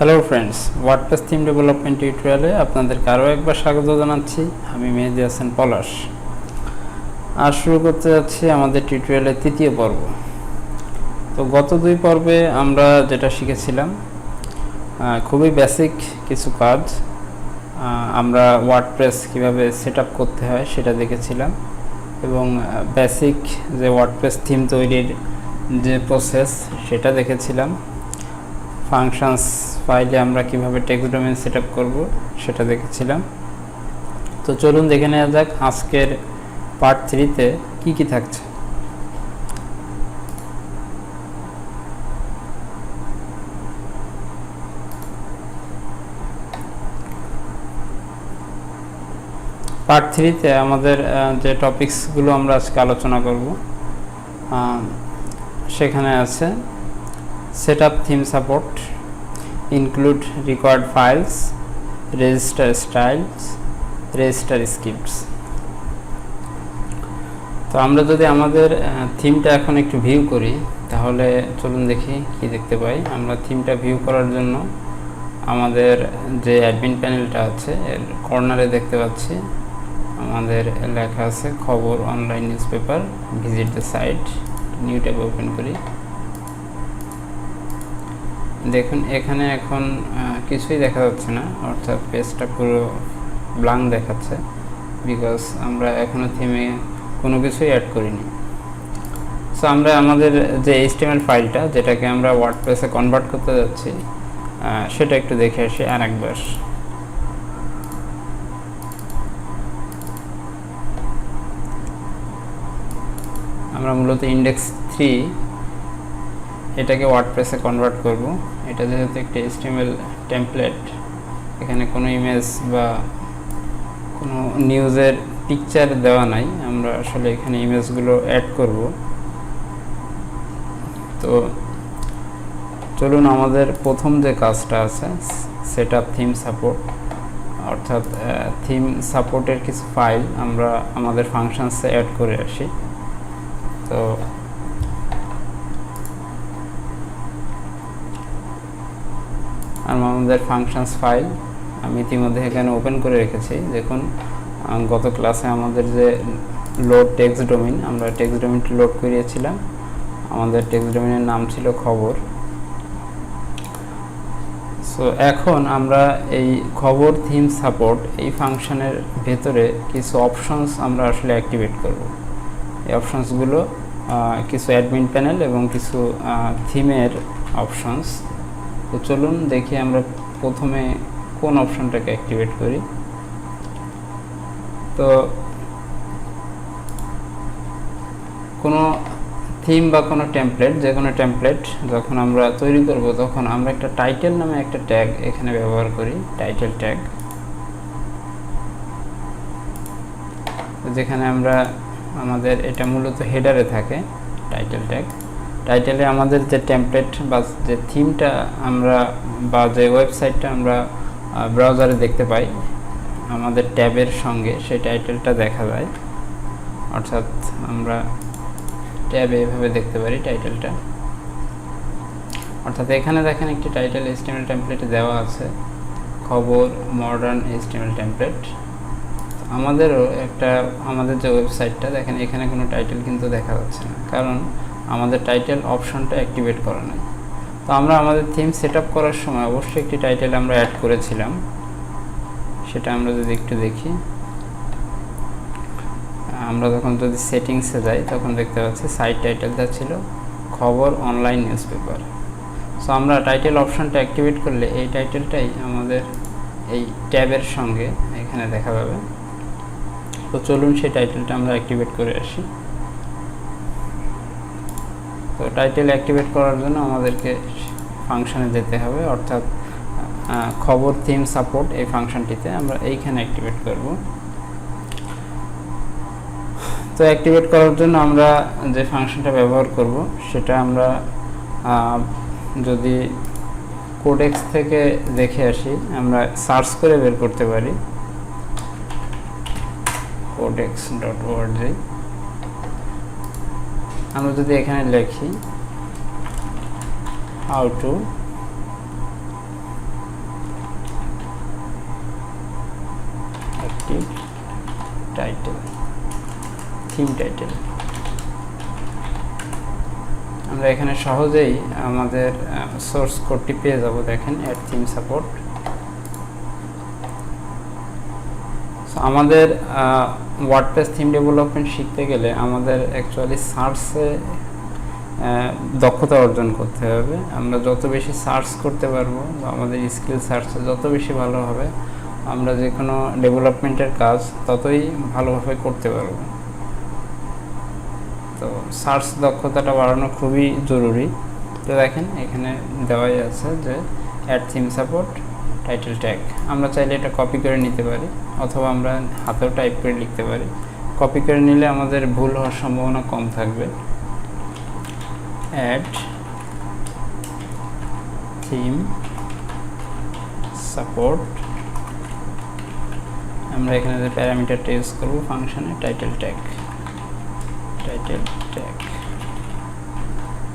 Hello friends, WordPress theme development টিউটোরিয়ালে আপনাদেরকে আরও একবার স্বাগত জানাচ্ছি। আমি মেহেদি হাসান পলাশ। আর শুরু করতে যাচ্ছি আমাদের টিউটোরিয়ালের তৃতীয় পর্ব। তো গত দুই পর্বে আমরা যেটা শিখেছিলাম খুবই বেসিক কিছু কাজ। আমরা ওয়ার্ডপ্রেস কীভাবে সেট আপ করতে হয় সেটা দেখেছিলাম, এবং বেসিক যে ওয়ার্ডপ্রেস থিম তৈরির যে প্রসেস সেটা দেখেছিলাম। ফাংশনস ফাইলে আমরা কিভাবে টেক্সট ডোমেইন সেটআপ করব সেটা দেখেছিলাম। তো চলুন দেখে নেওয়া যাক আজকের পার্ট 3 তে কি কি থাকছে। পার্ট 3 তে আমাদের যে টপিকসগুলো আমরা আজকে আলোচনা করব সেখানে আছে setup theme support, include required files, register styles, register scripts। তো আমরা যদি আমাদের থিমটা এখন একটু ভিউ করি তাহলে চলুন দেখি কি দেখতে পাই। আমরা থিমটা ভিউ করার জন্য আমাদের যে অ্যাডমিন প্যানেলটা আছে এর কর্নারে দেখতে পাচ্ছি আমাদের লেখা আছে খবর online news paper, visit the site. New tab open করি। দেখুন এখানে এখন কিছুই দেখা যাচ্ছে না, অর্থাৎ পেজটা পুরো ব্ল্যাঙ্ক দেখাচ্ছে, বিকজ আমরা এখনো থিমে কোনো কিছুই অ্যাড করিনি। সো আমরা আমাদের যে HTML ফাইলটা যেটাকে আমরা ওয়ার্ডপ্রেসে কনভার্ট করতে যাচ্ছি সেটা একটু দেখে আসি আরেকবার। আমরা মূলত ইন্ডেক্স 3 এটাকে ওয়ার্ডপ্রেসে কনভার্ট করব। এটা যেহেতু একটা HTML টেমপ্লেট, এখানে কোনো ইমেজ বা কোনো নিউজের পিকচার দেওয়া নাই, আমরা আসলে এখানে ইমেজগুলো অ্যাড করব। তো চলুন আমাদের প্রথম যে কাজটা আছে সেটআপ থিম সাপোর্ট, অর্থাৎ থিম সাপোর্টের কিছু ফাইল আমরা আমাদের ফাংশনসে অ্যাড করে আসি। তো আমাদের ফাংশনস ফাইল আমি ইতিমধ্যে এখানে ওপেন করে রেখেছি। দেখুন গত ক্লাসে আমাদের যে লোড টেক্সট ডোমেইন, আমরা টেক্সট ডোমেইনটি লোড করিয়েছিলাম। আমাদের টেক্সট ডোমেইনের নাম ছিল খবর। সো এখন আমরা এই খবর থিম সাপোর্ট এই ফাংশনের ভেতরে কিছু অপশনস আমরা আসলে অ্যাক্টিভেট করব। এই অপশনসগুলো কিছু অ্যাডমিন প্যানেল এবং কিছু থিমের অপশনস। তো চলুন দেখি আমরা প্রথমে কোন অপশনটাকে অ্যাক্টিভেট করি। তো কোনো থিম বা কোনো টেমপ্লেট, যে কোনো টেমপ্লেট যখন আমরা তৈরি করব তখন আমরা একটা টাইটেল নামে একটা ট্যাগ এখানে ব্যবহার করি, টাইটেল ট্যাগ, যেখানে আমরা আমাদের এটা মূলত হেডারে থাকে টাইটেল ট্যাগ। টাইটেলে আমাদের যে টেমপ্লেট বা যে থিমটা আমরা বা যে ওয়েবসাইটটা আমরা ব্রাউজারে দেখতে পাই আমাদের ট্যাবের সঙ্গে সেই টাইটেলটা দেখা যায়, অর্থাৎ আমরা ট্যাবে এভাবে দেখতে পারি টাইটেলটা। অর্থাৎ এখানে দেখেন একটি টাইটেল HTML টেমপ্লেটে দেওয়া আছে খবর মডার্ন HTML টেমপ্লেট। আমাদেরও একটা আমাদের যে ওয়েবসাইটটা দেখেন এখানে কোনো টাইটেল কিন্তু দেখা যাচ্ছে না, কারণ আমাদের টাইটেল অপশনটা অ্যাক্টিভেট করা নাই। তো আমরা আমাদের থিম সেট আপ করার সময় অবশ্যই একটি টাইটেল আমরা অ্যাড করেছিলাম, সেটা আমরা যদি একটু দেখি। আমরা যখন যদি সেটিংসে যাই তখন দেখতে পাচ্ছি সাইট টাইটেলটা ছিল খবর অনলাইন নিউজ পেপার। সো আমরা টাইটেল অপশনটা অ্যাক্টিভেট করলে এই টাইটেলটাই আমাদের এই ট্যাবের সঙ্গে এখানে দেখা যাবে। তো চলুন সেই টাইটেলটা আমরা অ্যাক্টিভেট করে আসি। তো টাইটেল অ্যাক্টিভেট করার জন্য আমাদেরকে ফাংশনে যেতে হবে, অর্থাৎ খবর থিম সাপোর্ট এই ফাংশনটিতে আমরা এইখানে অ্যাক্টিভেট করব। তো অ্যাক্টিভেট করার জন্য আমরা যে ফাংশনটা ব্যবহার করব সেটা আমরা যদি কোডেক্স থেকে দেখে আসি আমরা সার্চ করে বের করতে পারি codex.org। আমরা যদি এখানে লিখি how to active title, theme title. আমরা এখানে সহজেই আমাদের সোর্স কোডটি পেয়ে যাব। দেখেন অ্যাড থিম সাপোর্ট। আমাদের ওয়ার্ডপ্রেস থিম ডেভেলপমেন্ট শিখতে গেলে আমাদের অ্যাকচুয়ালি সার্চে দক্ষতা অর্জন করতে হবে। আমরা যত বেশি সার্চ করতে পারবো বা আমাদের স্কিল সার্চে যত বেশি ভালো হবে, আমরা যে কোনো ডেভেলপমেন্টের কাজ ততই ভালোভাবে করতে পারবো। তো সার্চ দক্ষতাটা বাড়ানো খুবই জরুরি। তো দেখেন এখানে দেওয়াই আছে যে add theme support title tag. আমরা চাইলে এটা কপি করে নিতে পারি অথবা আমরা হাতেও টাইপ করে লিখতে পারি। কপি করে নিলে আমাদের ভুল হওয়ার সম্ভাবনা কম থাকবে। অ্যাড থিম সাপোর্ট, আমরা এখানে যে প্যারামিটারটা ইউজ করব ফাংশনে টাইটেল ট্যাগ, টাইটেল ট্যাগ।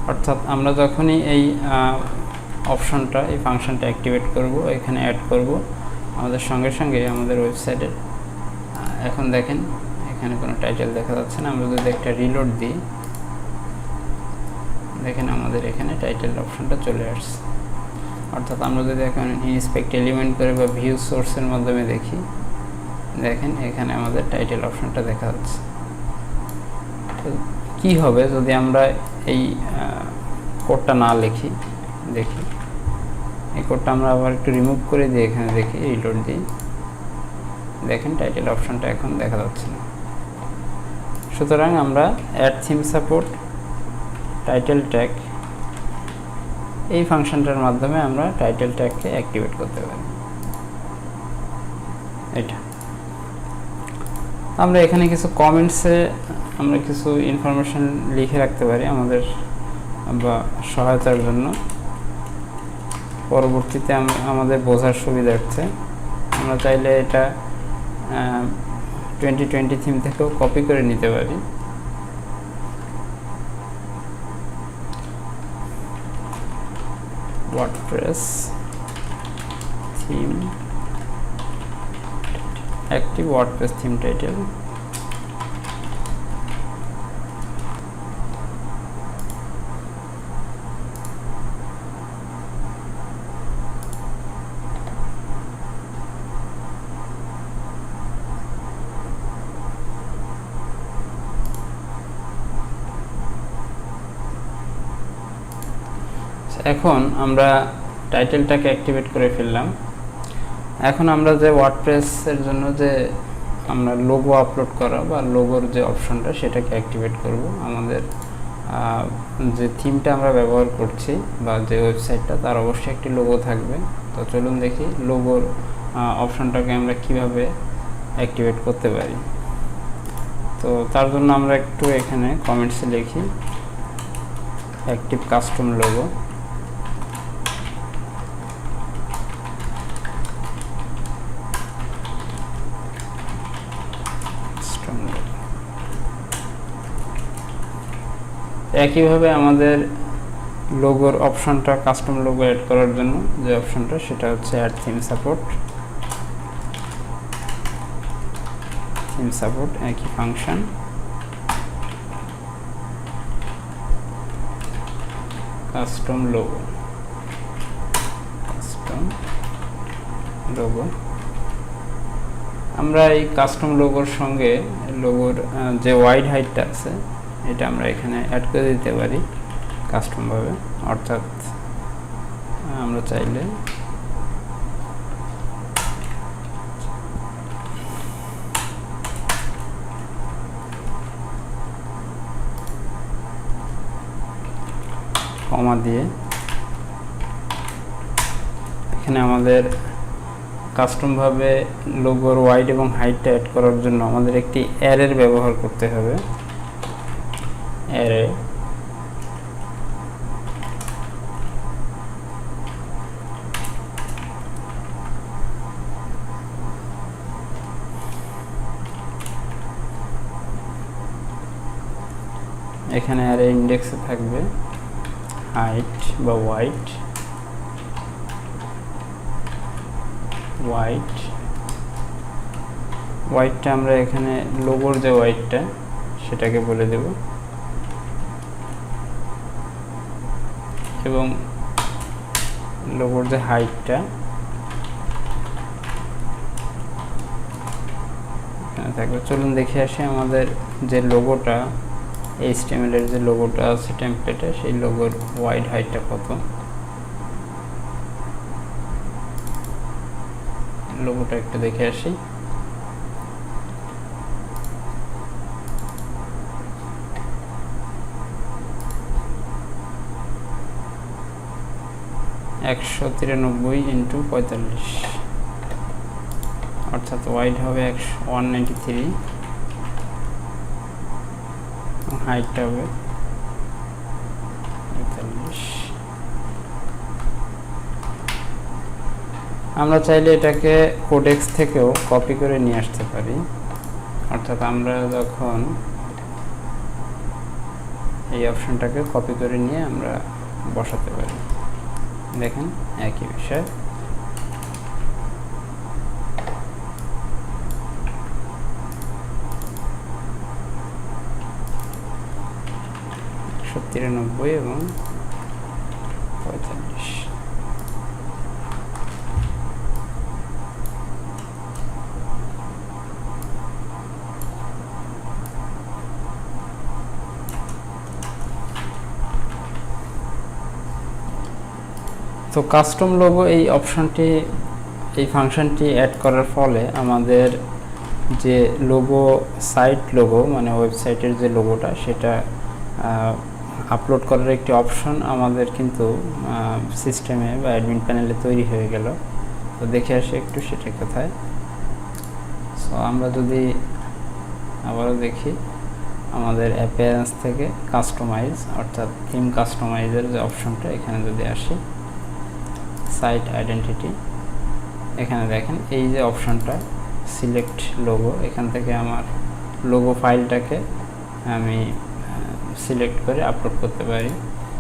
অর্থাৎ আমরা যখনই এই অপশনটা, এই ফাংশনটা অ্যাক্টিভেট করব, এখানে অ্যাড করব, আমাদের সঙ্গে সঙ্গে আমাদের ওয়েবসাইটের এখন দেখেন এখানে কোনো টাইটেল দেখা যাচ্ছে না। আমরা যদি একটা রিলোড দিই, দেখেন আমাদের এখানে টাইটেল অপশনটা চলে আসছে। অর্থাৎ আমরা যদি এখন ইন্সপেক্ট এলিমেন্ট করে বা ভিউ সোর্সের মাধ্যমে দেখি, দেখেন এখানে আমাদের টাইটেল অপশনটা দেখা যাচ্ছে। তো কী হবে যদি আমরা এই কোডটা না লিখি? দেখি এই কোডটা আমরা আবার একটু রিমুভ করে দিই, এখানে দেখি রিলোড দিই, দেখেন টাইটেল অপশনটা এখন দেখা যাচ্ছে না। সুতরাং আমরা add theme support title tag, এই ফাংশনটার মাধ্যমে আমরা টাইটেল ট্যাগকে অ্যাক্টিভেট করতে পারি। এটা আমরা এখানে কিছু কমেন্টসে আমরা কিছু ইনফরমেশন লিখে রাখতে পারি আমাদের বা সহায়তার জন্য, পরবর্তীতে আমাদের বোঝার সুবিধার্থে। আমরা চাইলে এটা 2020 থিম থেকেও কপি করে নিতে পারি। WordPress theme active WordPress theme title. এখন আমরা টাইটেলটাকে অ্যাক্টিভেট করে ফেললাম। এখন আমরা যে ওয়ার্ডপ্রেসের জন্য যে আমরা লোগো আপলোড করা বা লোগোর যে অপশনটা সেটাকে অ্যাক্টিভেট করব। আমাদের যে থিমটা আমরা ব্যবহার করছি বা যে ওয়েবসাইটটা, তার অবশ্যই একটি লোগো থাকবে। তো চলুন দেখি লোগোর অপশনটাকে আমরা কিভাবে অ্যাক্টিভেট করতে পারি। তো তার জন্য আমরা একটু এখানে কমেন্টসে লিখি অ্যাক্টিভ কাস্টম লোগো। একইভাবে আমাদের লোগোর অপশনটা, কাস্টম লোগো অ্যাড করার জন্য যে অপশনটা, সেটা হচ্ছে add theme support. Theme support একই function, custom logo, custom logo. আমরা এই কাস্টম লোগোর সঙ্গে লোগোর যে ওয়াইড হাইটটা আছে এটা আমরা এখানে অ্যাড করে দিতে পারি কাস্টমভাবে। অর্থাৎ আমরা চাইলে কমা দিয়ে এখানে আমাদের কাস্টমভাবে লোগোর ওয়াইড এবং হাইটটা অ্যাড করার জন্য আমাদের একটি অ্যারের ব্যবহার করতে হবে। অ্যারে এখানে অ্যারে ইন্ডেক্সে থাকবে হাইট বা ওয়াইড, হোয়াইটটা আমরা এখানে লোগোর যে হোয়াইটটা সেটাকে বলে দেব, এবং লোগোর যে হাইটটা এখানে থাকবে। চলুন দেখে আসি আমাদের যে লোগোটা HTML এর যে লোগোটা আছে টেমপ্লেটে, সেই লোগোর ওয়াইড হাইটটা কত। লোগোটা একটু দেখে আসি। একশো 93x45, অর্থাৎ ওয়াইড হবে 193, হাইটটা হবে 45। আমরা চাইলে এটাকে কোডেক্স থেকেও কপি করে নিয়ে আসতে পারি, অর্থাৎ আমরা যখন এই অপশনটাকে কপি করে নিয়ে আমরা বসাতে পারি। দেখেন একই বিষয়। একশো 93 এবং 45। তো কাস্টম লোগো এই অপশনটি, এই ফাংশনটি অ্যাড করার ফলে আমাদের যে লোগো, সাইট লোগো মানে ওয়েবসাইটের যে লোগোটা, সেটা আপলোড করার একটি অপশন আমাদের কিন্তু সিস্টেমে বা অ্যাডমিন প্যানেলে তৈরি হয়ে গেল। তো দেখে আসি একটু সেটা কোথায়। সো আমরা যদি আবারও দেখি, আমাদের অ্যাপিয়ারেন্স থেকে কাস্টমাইজ অর্থাৎ থিম কাস্টমাইজের যে অপশনটা, এখানে যদি আসি সাইট আইডেন্টিটি, এখানে দেখেন এই যে অপশনটা সিলেক্ট লোগো, এখান থেকে আমার লোগো ফাইলটাকে আমি সিলেক্ট করে আপলোড করতে পারি।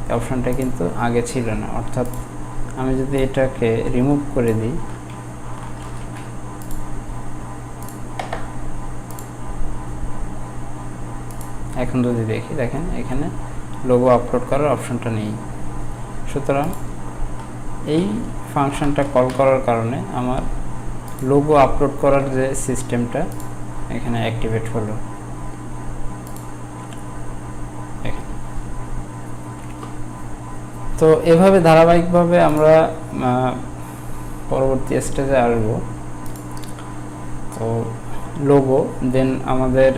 এই অপশনটা কিন্তু আগে ছিল না, অর্থাৎ আমি যদি এটাকে রিমুভ করে দিই, এখন যদি দেখি, দেখেন এখানে লোগো আপলোড করার অপশনটা নেই। সুতরাং এই ফাংশনটা কল করার কারণে আমার লোগো আপলোড করার যে সিস্টেমটা এখানে অ্যাক্টিভেট হলো। তো এভাবে ধারাবাহিকভাবে আমরা পরবর্তী স্টেজে আসব। তো লোগো, দেন আমাদের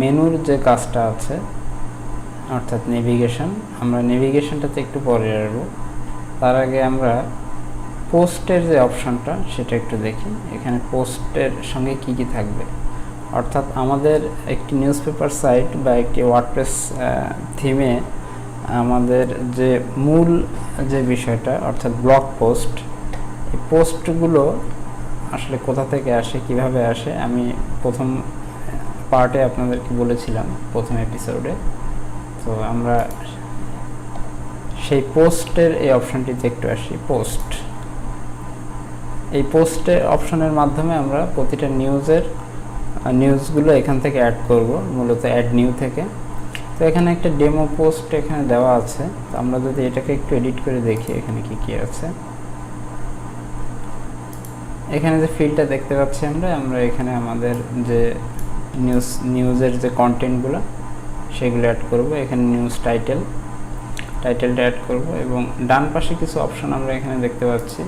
মেনুর যে কাজটা আছে অর্থাৎ নেভিগেশন, আমরা নেভিগেশনটাতে একটু পরে আসবো। তার আগে আমরা পোস্টের যে অপশনটা সেটা একটু দেখি। এখানে পোস্টের সঙ্গে কি কি থাকবে, অর্থাৎ আমাদের একটি নিউজপেপার সাইট বা একটি ওয়ার্ডপ্রেস থিমে আমাদের যে মূল যে বিষয়টা অর্থাৎ ব্লগ পোস্ট, এই পোস্টগুলো আসলে কোথা থেকে আসে, কিভাবে আসে, আমি প্রথম পার্টে আপনাদেরকে বলেছিলাম, প্রথম এপিসোডে। তো আমরা সেই পোস্টের এই অপশনটিতে একটু আসি। পোস্ট, এই পোস্টের অপশনের মাধ্যমে আমরা প্রতিটা নিউজগুলো এখান থেকে অ্যাড করব, মূলত অ্যাড নিউ থেকে। তো এখানে একটা ডেমো পোস্ট এখানে দেওয়া আছে। তো আমরা যদি এটাকে একটু এডিট করে দেখি এখানে কি কি আছে। এখানে যে ফিল্ডটা দেখতে পাচ্ছি আমরা এখানে আমাদের যে নিউজের যে কন্টেন্টগুলো সেগুলো অ্যাড করব। এখানে নিউজ টাইটেলটা অ্যাড করব, এবং ডান পাশে কিছু অপশন আমরা এখানে দেখতে পাচ্ছি,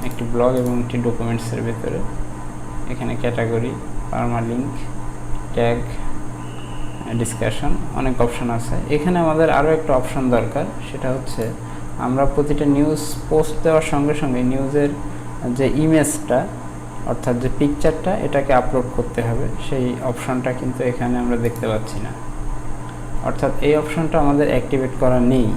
একটি ব্লগ এবং একটি ডকুমেন্টসের ভিতরে। এখানে ক্যাটাগরি, পারমালিঙ্ক, ট্যাগ, ডিসকাশন, অনেক অপশন আছে। এখানে আমাদের আরও একটা অপশন দরকার, সেটা হচ্ছে আমরা প্রতিটা নিউজ পোস্ট দেওয়ার সঙ্গে সঙ্গে নিউজের যে ইমেজটা অর্থাৎ যে পিকচারটা, এটাকে আপলোড করতে হবে। সেই অপশনটা কিন্তু এখানে আমরা দেখতে পাচ্ছি না, অর্থাৎ এই অপশনটা আমাদের অ্যাক্টিভেট করা নেই।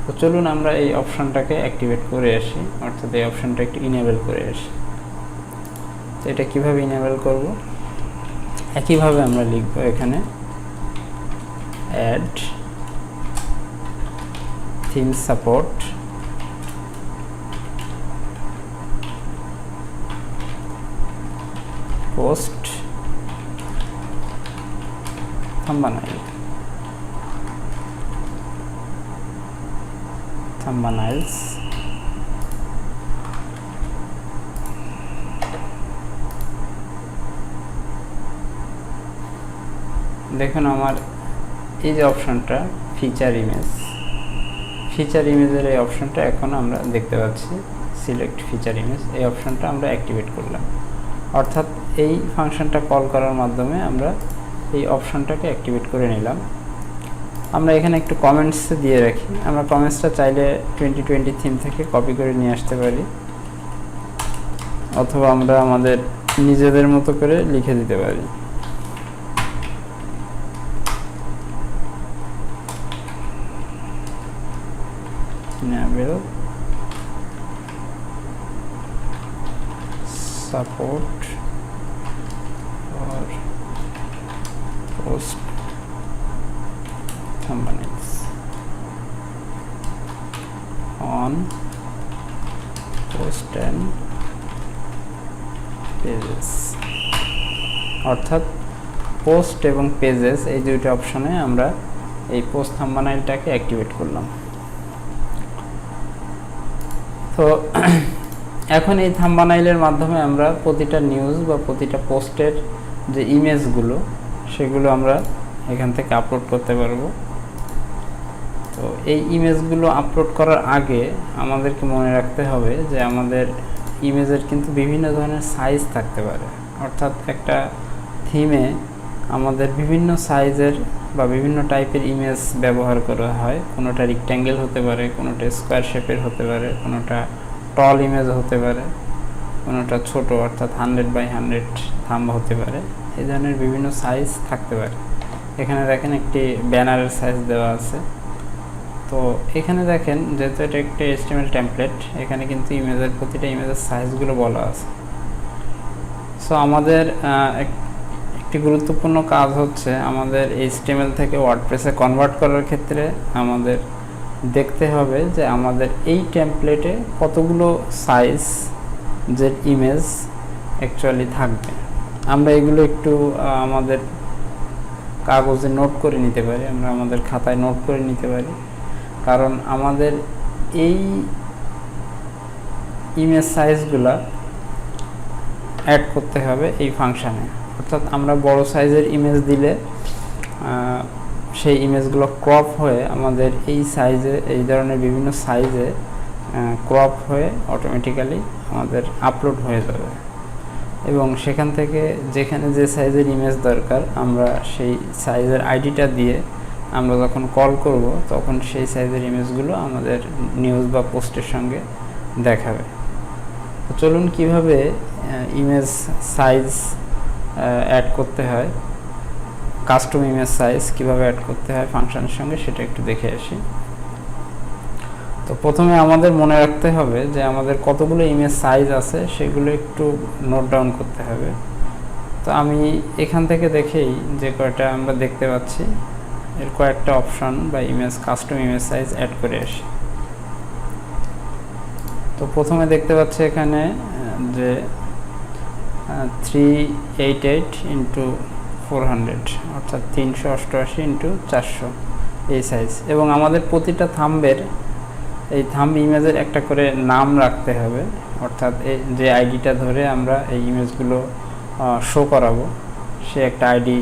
তো চলুন আমরা এই অপশনটাকে অ্যাক্টিভেট করে আসি, অর্থাৎ এই অপশনটা একটু ইনেবল করে আসি। তো এটা কিভাবে ইনেবল করব, একইভাবে আমরা লিখব এখানে add theme support, post thumbnails দেখুন আমার এই যে অপশনটা ফিচার ইমেজের এই অপশনটা এখন আমরা দেখতে পাচ্ছি সিলেক্ট ফিচার ইমেজ, এই অপশনটা আমরা অ্যাক্টিভেট করলাম। অর্থাৎ এই ফাংশনটা কল করার মাধ্যমে আমরা এই অপশনটাকে অ্যাক্টিভেট করে নিলাম। আমরা এখানে একটু কমেন্টস দিয়ে রাখি, আমরা কমেন্টসটা চাইলে 2020 থিম থেকে কপি করে নিয়ে আসতে পারি, অথবা আমরা আমাদের নিজেদের মতো করে লিখে দিতে পারি। enable support for post thumbnails on post and pages। অর্থাৎ পোস্ট এবং পেজেস এই দুইটা অপশনে আমরা এই পোস্ট থাম্বনেইলটাকে অ্যাক্টিভেট করলাম। তো এখন এই থাম্বনেইলের মাধ্যমে আমরা প্রতিটা নিউজ বা প্রতিটা পোস্টের যে ইমেজগুলো সেগুলো আমরা এখান থেকে আপলোড করতে পারবো। তো এই ইমেজগুলো আপলোড করার আগে আমাদেরকে মনে রাখতে হবে যে আমাদের ইমেজের কিন্তু বিভিন্ন ধরনের সাইজ থাকতে পারে। অর্থাৎ একটা থিমে আমাদের বিভিন্ন সাইজের বা বিভিন্ন টাইপের ইমেজ ব্যবহার করা হয়। কোনোটা রেক্ট্যাঙ্গেল হতে পারে, কোনোটা স্কোয়ার শেপের হতে পারে, কোনোটা টল ইমেজ হতে পারে, কোনোটা ছোট অর্থাৎ 100x100 থাম্ব হতে পারে। এই ধরনের বিভিন্ন সাইজ থাকতে পারে। এখানে দেখেন একটি ব্যানারের সাইজ দেওয়া আছে। তো এখানে দেখেন যেহেতু এটা একটি HTML টেমপ্লেট, এখানে কিন্তু ইমেজের প্রতিটা ইমেজের সাইজগুলো বলা আছে। সো আমাদের একটি গুরুত্বপূর্ণ কাজ হচ্ছে আমাদের HTML থেকে ওয়ার্ডপ্রেসে কনভার্ট করার ক্ষেত্রে আমাদের দেখতে হবে যে আমাদের এই টেমপ্লেটে কতগুলো সাইজ যে ইমেজ অ্যাকচুয়ালি থাকবে। আমরা এগুলো একটু আমাদের কাগজে নোট করে নিতে পারি, আমরা আমাদের খাতায় নোট করে নিতে পারি, কারণ আমাদের এই ইমেজ সাইজগুলা অ্যাড করতে হবে এই ফাংশানে। অর্থাৎ আমরা বড় সাইজের ইমেজ দিলে সেই ইমেজগুলো ক্রপ হয়ে আমাদের এই সাইজে, এই ধরনের বিভিন্ন সাইজে ক্রপ হয়ে অটোমেটিক্যালি আমাদের আপলোড হয়ে যাবে, এবং সেখান থেকে যেখানে যে সাইজের ইমেজ দরকার আমরা সেই সাইজের আইডিটা দিয়ে আমরা যখন কল করব তখন সেই সাইজের ইমেজগুলো আমাদের নিউজ বা পোস্টের সঙ্গে দেখাবে। তো চলুন কিভাবে ইমেজ সাইজ অ্যাড করতে হয়, কাস্টম ইমেজ সাইজ কিভাবে অ্যাড করতে হয় ফাংশনের সঙ্গে সেটা একটু দেখে আসি। তো প্রথমে আমাদের মনে রাখতে হবে যে আমাদের কতগুলো ইমেজ সাইজ আছে সেগুলো একটু নোট ডাউন করতে হবে। তো আমি এখান থেকে দেখেই যে কয়টা আমরা দেখতে পাচ্ছি এর কয়েকটা অপশন বা image custom image size add করে আসি। তো প্রথমে দেখতে পাচ্ছি এখানে যে 388x400 অর্থাৎ 388x400 এই সাইজ, এবং আমাদের প্রতিটা থাম্বের এই থাম্ব ইমেজের একটা করে নাম রাখতে হবে। অর্থাৎ যে আইডিটা ধরে আমরা এই ইমেজগুলো শো করাবো সে একটা আইডি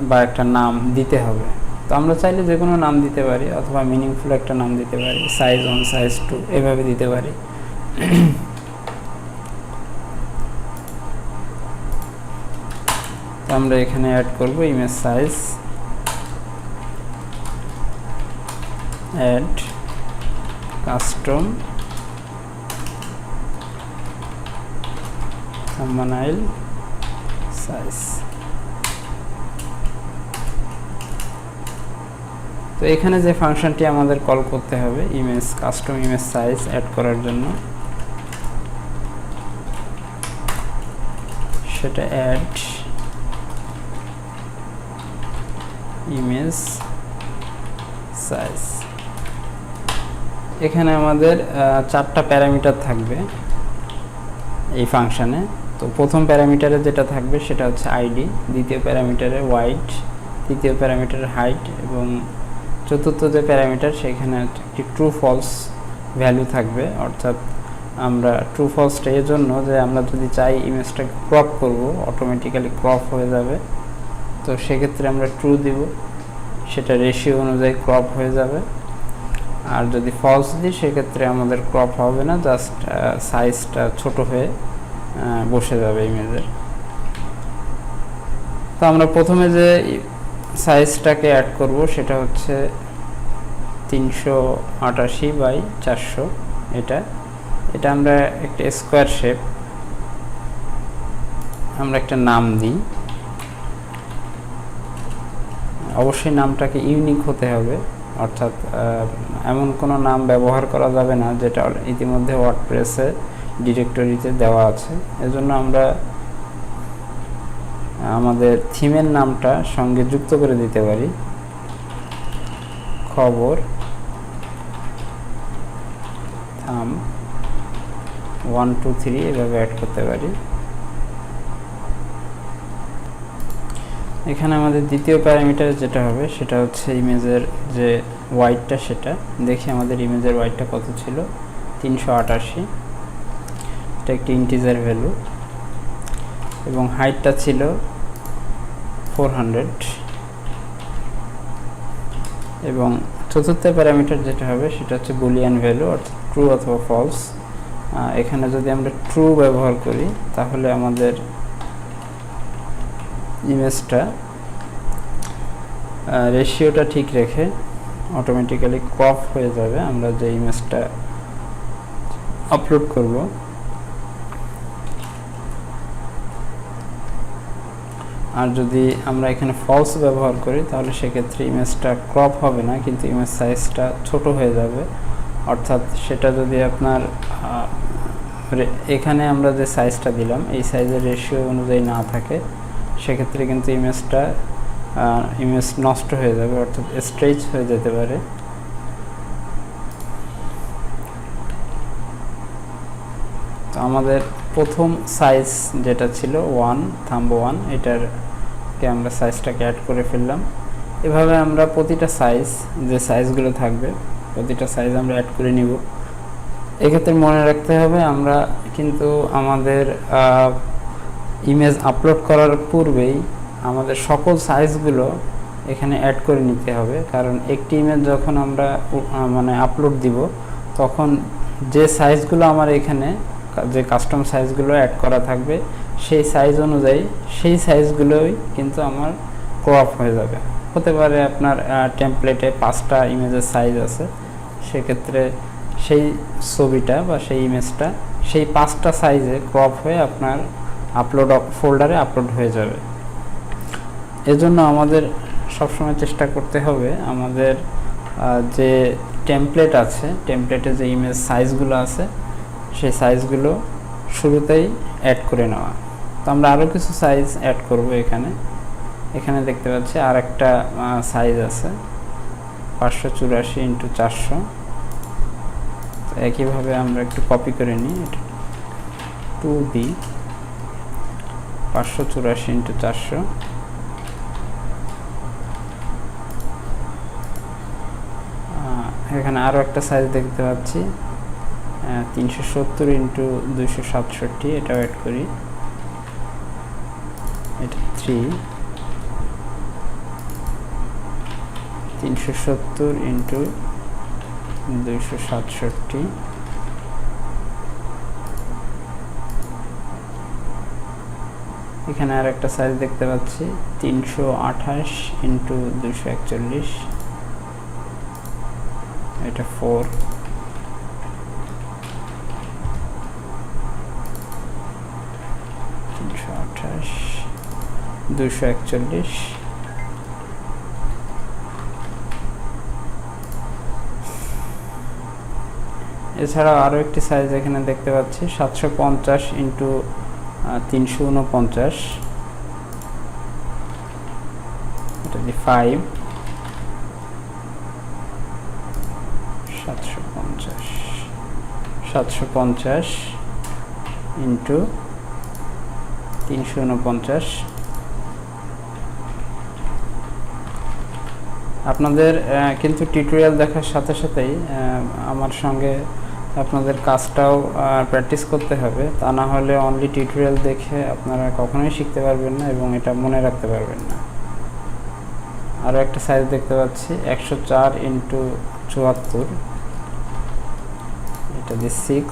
বা একটা নাম দিতে হবে। তো আমরা চাইলে যে কোনো নাম দিতে পারি, অথবা মিনিংফুল একটা নাম দিতে পারি, সাইজ 1 সাইজ 2 এভাবে দিতে পারি। তো আমরা এখানে অ্যাড করব image size, add custom thumbnail size. তো এখানে যে ফাংশনটি আমাদের কল করতে হবে image custom image size add করার জন্য, সেটা অ্যাড ইমেজ সাইজ। এখানে আমাদের 4টা প্যারামিটার থাকবে এই ফাংশনে। তো প্রথম প্যারামিটারে যেটা থাকবে সেটা হচ্ছে আইডি, দ্বিতীয় প্যারামিটারে ওয়াইড, তৃতীয় প্যারামিটারে হাইট এবং চতুর্থ যে প্যারামিটার সেখানে একটি ট্রু ফলস ভ্যালু থাকবে। অর্থাৎ আমরা ট্রু ফলসটা এর জন্য যে আমরা যদি চাই ইমেজটা ক্রপ করব অটোমেটিক্যালি ক্রপ হয়ে যাবে, তো সেক্ষেত্রে আমরা ট্রু দিব, সেটা রেশিও অনুযায়ী ক্রপ হয়ে যাবে। আর যদি ফলস দিই সেক্ষেত্রে আমাদের ক্রপ হবে না, জাস্ট সাইজটা ছোট হয়ে বসে যাবে ইমেজের। তো আমরা প্রথমে যে সাইজটাকে অ্যাড করব সেটা হচ্ছে 388/400। এটা আমরা একটা স্কোয়ার শেপ, আমরা একটা নাম দিই। অবশ্যই নামটাকে ইউনিক হতে হবে, অর্থাৎ এমন কোনো নাম ব্যবহার করা যাবে না যেটা ইতিমধ্যে ওয়ার্ডপ্রেসে ডিরেক্টরিতে দেওয়া আছে। এজন্য আমরা আমাদের থিমের নামটা সঙ্গে যুক্ত করে দিতে পারি। খবর, থাম 1 2 3 এভাবে অ্যাড করতে পারি। এখানে আমাদের দ্বিতীয় প্যারামিটার যেটা হবে সেটা হচ্ছে ইমেজের যে ওয়াইডটা, সেটা দেখি আমাদের ইমেজের ওয়াইডটা কত ছিল, 388। এটা একটি ইন্টিজার ভ্যালু এবং হাইটটা ছিল 400। এবং চতুর্থ প্যারামিটার যেটা হবে সেটা হচ্ছে বুলিয়ান ভ্যালু, অর্থাৎ ট্রু অথবা ফলস। এখানে যদি আমরা ট্রু ব্যবহার করি তাহলে আমাদের ইমেজটা রেশিওটা ঠিক রেখে অটোমেটিক্যালি ক্রপ হয়ে যাবে আমরা যে ইমেজটা আপলোড করব। আর যদি আমরা এখানে ফলস ব্যবহার করি তাহলে সেক্ষেত্রে ইমেজটা ক্রপ হবে না, কিন্তু ইমেজ সাইজটা ছোট হয়ে যাবে। অর্থাৎ সেটা যদি আপনার এখানে আমরা যে সাইজটা দিলাম এই সাইজের রেশিও অনুযায়ী না থাকে সেক্ষেত্রে কিন্তু ইমেজ নষ্ট হয়ে যাবে, অর্থাৎ স্ট্রেচ হয়ে যেতে পারে। তো আমাদের প্রথম সাইজ যেটা ছিল 1 থাম্ব 1, এটারকে আমরা সাইজটাকে অ্যাড করে ফেললাম। এভাবে আমরা প্রতিটা সাইজ, যে সাইজগুলো থাকবে প্রতিটা সাইজ আমরা অ্যাড করে নিব। এক্ষেত্রে মনে রাখতে হবে আমরা কিন্তু আমাদের ইমেজ আপলোড করার পূর্বেই আমাদের সকল সাইজগুলো এখানে অ্যাড করে নিতে হবে, কারণ একটি ইমেজ যখন আমরা আপলোড দিব তখন যে সাইজগুলো আমার এখানে যে কাস্টম সাইজগুলো অ্যাড করা থাকবে সেই সাইজ অনুযায়ী সেই সাইজগুলোই কিন্তু আমার ক্রপ হয়ে যাবে। হতে পারে আপনার টেমপ্লেটে 5টা ইমেজের সাইজ আছে, সেক্ষেত্রে সেই ছবিটা বা সেই ইমেজটা সেই 5টা সাইজে ক্রপ হয়ে আপনার আপলোড ফোল্ডারে আপলোড হয়ে যাবে। এজন্য আমাদের সবসময় চেষ্টা করতে হবে আমাদের যে টেমপ্লেট আছে, টেমপ্লেটে যে ইমেজ সাইজগুলো আছে সেই সাইজগুলো শুরুতেই অ্যাড করে নেওয়া। তো আমরা আরও কিছু সাইজ অ্যাড করব। এখানে দেখতে পাচ্ছি আর একটা সাইজ আছে 584x400। তো একইভাবে আমরা একটু কপি করে নিই, এটা 2B 584x400। এখানে আরও একটা সাইজ দেখতে পাচ্ছি 370x267, এটাও অ্যাড করি। এটা 3 370x267। এখানে আর একটা সাইজ দেখতে পাচ্ছি 328x241, এটা 4। এছাড়াও আরও একটি সাইজ এখানে দেখতে পাচ্ছি 750x349, এটা 5। 750 × 349। আপনাদের কিন্তু টিউটোরিয়াল দেখার সাথে সাথেই আমার সঙ্গে আপনাদের কাজটাও প্র্যাকটিস করতে হবে, তা না হলে অনলি টিউটোরিয়াল দেখে আপনারা কখনোই শিখতে পারবেন না এবং এটা মনে রাখতে পারবেন না। আরও একটা সাইজ দেখতে পাচ্ছি 104x74, এটা দিয়ে 6,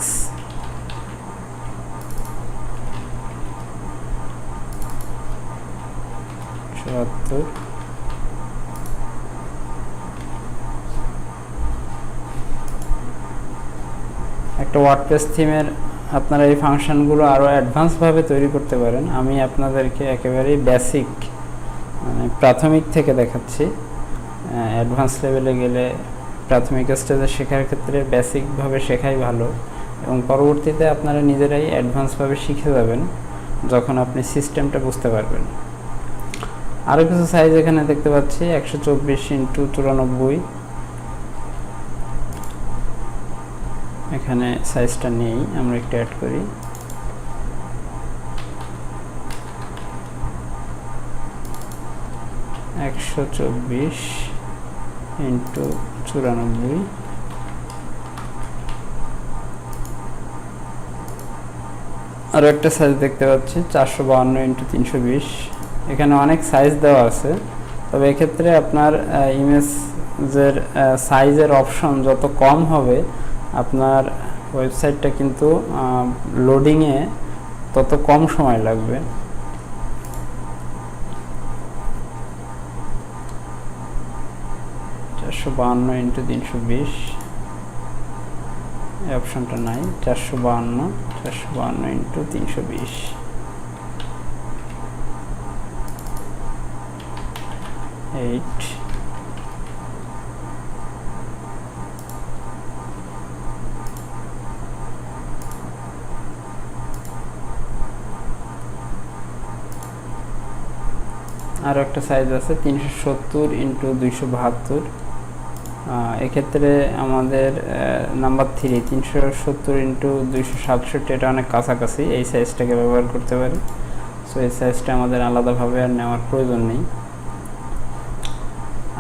একটা ওয়ার্ডপ্রেস থিমের আপনারা এই ফাংশনগুলো আরও অ্যাডভান্সভাবে তৈরি করতে পারেন। আমি আপনাদেরকে একেবারেই বেসিক মানে প্রাথমিক থেকে দেখাচ্ছি। অ্যাডভান্স লেভেলে গেলে প্রাথমিক স্টেজে শেখার ক্ষেত্রে বেসিকভাবে শেখাই ভালো এবং পরবর্তীতে আপনারা নিজেরাই অ্যাডভান্সভাবে শিখে যাবেন যখন আপনি সিস্টেমটা বুঝতে পারবেন। আরও কিছু সাইজ এখানে দেখতে পাচ্ছি 124x94, এখানে সাইজটা নেই, আমরা একটু অ্যাড করি। একশো 24x94। আরও একটা সাইজ দেখতে পাচ্ছি 452x320। এখানে অনেক সাইজ দেওয়া আছে, তবে এক্ষেত্রে আপনার ইমেজের সাইজের অপশন যত কম হবে আপনার ওয়েবসাইটটা কিন্তু লোডিংয়ে তত কম সময় লাগবে। চারশো 452x320 এই অপশনটা নাই, 452x320। আর একটা সাইজ আছে 370x272। এক্ষেত্রে আমাদের নাম্বার 3 370x267, এটা অনেক কাছাকাছি, এই সাইজটাকে ব্যবহার করতে পারি। সো এই সাইজটা আমাদের আলাদাভাবে আর নেওয়ার প্রয়োজন নেই।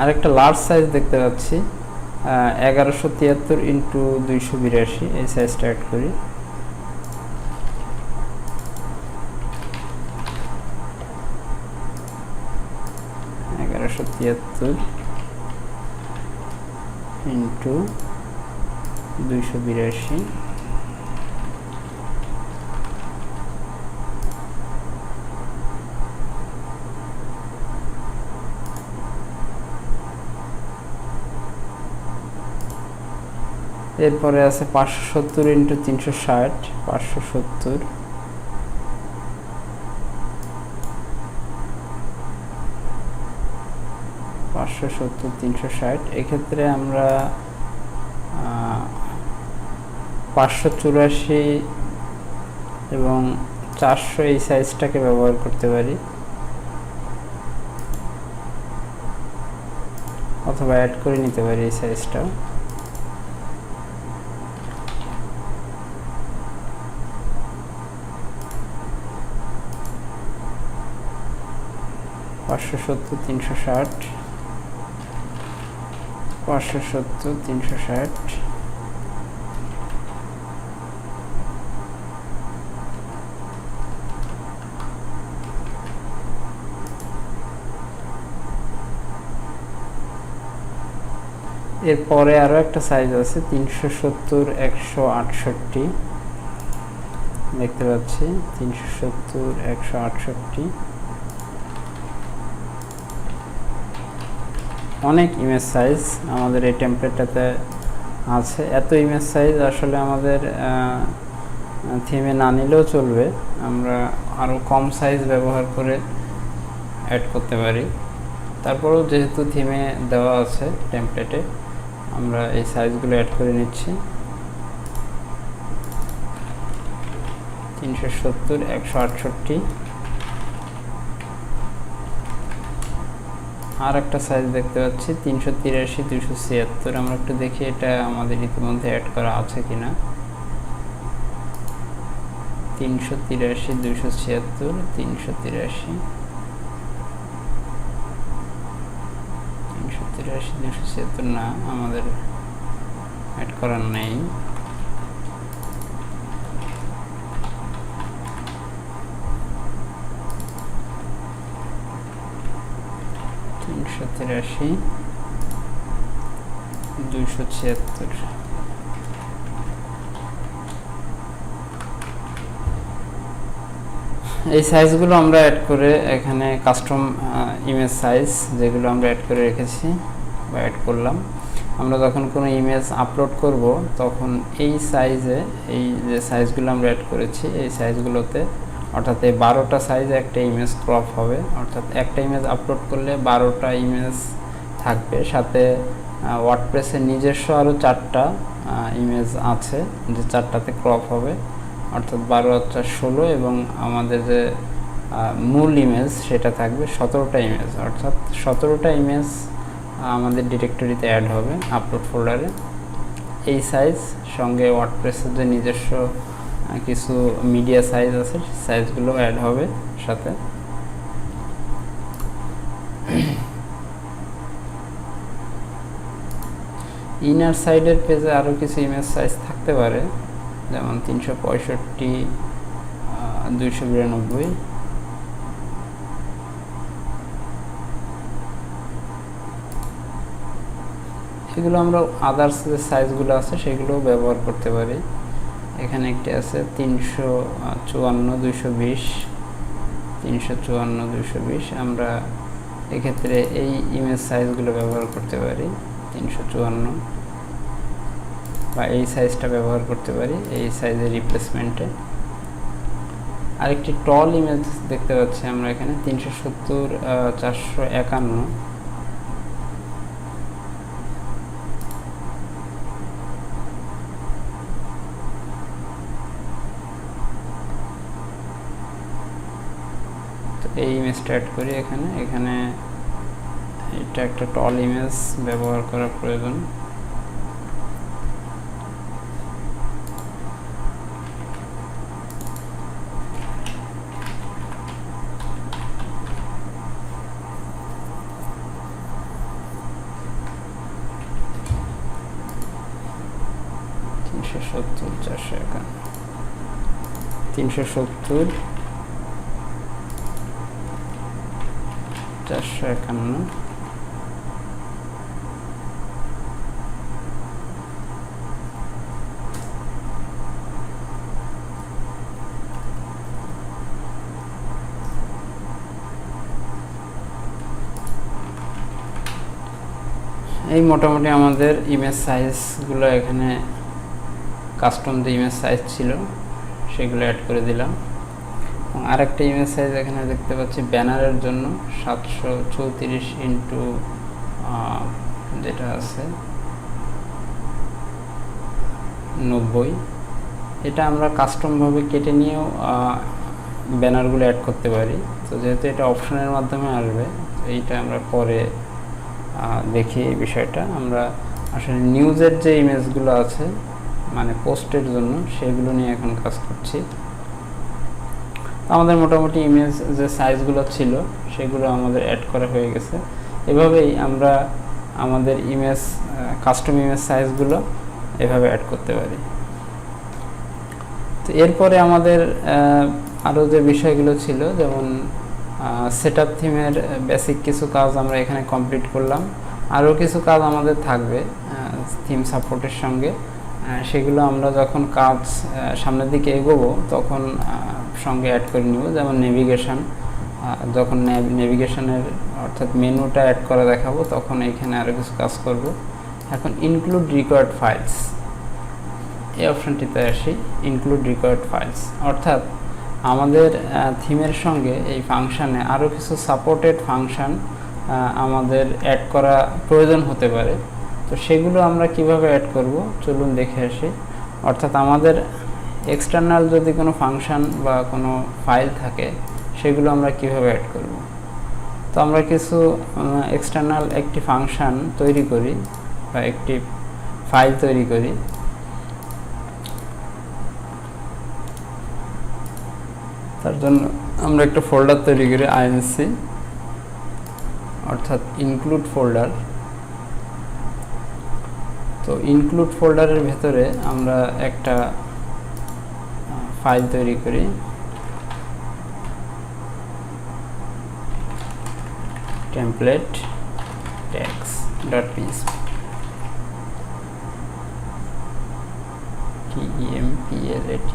আর একটা লার্জ সাইজ দেখতে পাচ্ছি 1173x282, এই সাইজটা অ্যাড করি। x282 এরপরে আছে 570x360, 570। এক্ষেত্রে আমরা 584 এবং 400 এই সাইজটাকে ব্যবহার করতে পারি, অথবা অ্যাড করে নিতে পারি এই সাইজটা। এরপরে আরো একটা সাইজ আছে 370x168, দেখতে পাচ্ছি 370x168। অনেক ইমেজ সাইজ আমাদের এই টেমপ্লেটটাতে আছে। এত ইমেজ সাইজ আসলে আমাদের থিমে না নিলেও চলবে, আমরা আরও কম সাইজ ব্যবহার করে অ্যাড করতে পারি। তারপরেও যেহেতু থিমে দেওয়া আছে টেমপ্লেটে, আমরা এই সাইজগুলো অ্যাড করে নিচ্ছি। 370x168। আর একটা সাইজ দেখতে পাচ্ছি 383x276। আমরা একটু দেখি এটা আমাদের ইতিমধ্যে অ্যাড করা আছে কিনা। 383 276 383 276 না, আমাদের অ্যাড করার নেই। তিরাশি 276 এই সাইজগুলো আমরা অ্যাড করে এখানে কাস্টম ইমেজ সাইজ যেগুলো আমরা অ্যাড করে রেখেছি বা অ্যাড করলাম, আমরা যখন কোনো ইমেজ আপলোড করব তখন এই সাইজে, এই যে সাইজগুলো আমরা অ্যাড করেছি এই সাইজগুলোতে, অর্থাৎ এই 12টা সাইজে একটা ইমেজ ক্রপ হবে, অর্থাৎ একটা ইমেজ আপলোড করলে 12টা ইমেজ থাকবে। সাথে ওয়ার্ডপ্রেসের নিজস্ব আরও 4টা ইমেজ আছে যে 4টাতে ক্রপ হবে, অর্থাৎ 12 আর 4 16, এবং আমাদের যে মূল ইমেজ সেটা থাকবে 17টা ইমেজ, অর্থাৎ 17টা ইমেজ আমাদের ডিরেক্টরিতে অ্যাড হবে আপলোড ফোল্ডারে। এই সাইজ সঙ্গে ওয়ার্ডপ্রেসের যে নিজস্ব কিছু মিডিয়া সাইজ আছে সাইজগুলো অ্যাড হবে সাথে। ইনার সাইডের পেজে আরও কিছু ইমেজ সাইজ থাকতে পারে, যেমন 365 292, এগুলো আমরা আদার্স যে সাইজগুলো আছে সেগুলো ব্যবহার করতে পারি। এখানে একটি আছে 354 220 354 220, আমরা এক্ষেত্রে এই ইমেজ সাইজগুলো ব্যবহার করতে পারি 354, বা এই সাইজটা ব্যবহার করতে পারি এই সাইজের রিপ্লেসমেন্টে। আরেকটি টল ইমেজ দেখতে পাচ্ছি আমরা এখানে 370 451, এই ইমেজটা অ্যাড করি এখানে। এখানে এটা একটা টল ইমেজ ব্যবহার করা প্রয়োজন। এই মোটামুটি আমাদের ইমেজ সাইজগুলো এখানে কাস্টম যে ইমেজ সাইজ ছিল সেগুলো অ্যাড করে দিলাম। এবং আরেকটা ইমেজ সাইজ এখানে দেখতে পাচ্ছি ব্যানারের জন্য 734 ইন্টু যেটা আছে 90, এটা আমরা কাস্টমভাবে কেটে নিয়েও ব্যানারগুলো অ্যাড করতে পারি। তো যেহেতু এটা অপশনের মাধ্যমে আসবে, এইটা আমরা পরে দেখি এই বিষয়টা। আমরা আসলে নিউজের যে ইমেজগুলো আছে মানে পোস্টের জন্য সেগুলো নিয়ে এখন কাজ করছি। আমাদের মোটামুটি ইমেজ যে সাইজগুলো ছিল সেগুলো আমাদের অ্যাড করা হয়ে গেছে। এভাবেই আমরা আমাদের ইমেজ কাস্টম ইমেজ সাইজগুলো এভাবে অ্যাড করতে পারি। তো এরপরে আমাদের আরও যে বিষয়গুলো ছিল, যেমন সেটআপ থিমের বেসিক কিছু কাজ আমরা এখানে কমপ্লিট করলাম। আরও কিছু কাজ আমাদের থাকবে থিম সাপোর্টের সঙ্গে, সেগুলো আমরা যখন কাজ সামনের দিকে এগোবো তখন সঙ্গে অ্যাড করে নিব। যেমন নেভিগেশন, যখন নেভিগেশনের অর্থাৎ মেনুটা অ্যাড করা দেখাবো তখন এইখানে আরও কিছু কাজ করব। এখন ইনক্লুড রিকোয়ার্ড ফাইলস এই অপশানটিতে আসি। ইনক্লুড রিকোয়ার্ড ফাইলস অর্থাৎ আমাদের থিমের সঙ্গে এই ফাংশানে আরও কিছু সাপোর্টেড ফাংশান আমাদের অ্যাড করা প্রয়োজন হতে পারে। তো সেগুলো আমরা কিভাবে অ্যাড করব চলুন দেখে আসি। অর্থাৎ আমাদের এক্সটার্নাল যদি কোনো ফাংশান বা কোনো ফাইল থাকে সেগুলো আমরা কিভাবে অ্যাড করব। তো আমরা কিছু এক্সটার্নাল একটি ফাংশান তৈরি করি বা একটি ফাইল তৈরি করি। তার জন্য আমরা একটা ফোল্ডার তৈরি করি আইএনসি, অর্থাৎ ইনক্লুড ফোল্ডার। তো ইনক্লুড ফোল্ডারের ভেতরে আমরা একটা ফাইল তৈরি করি, টেমপ্লেট tags.php, template।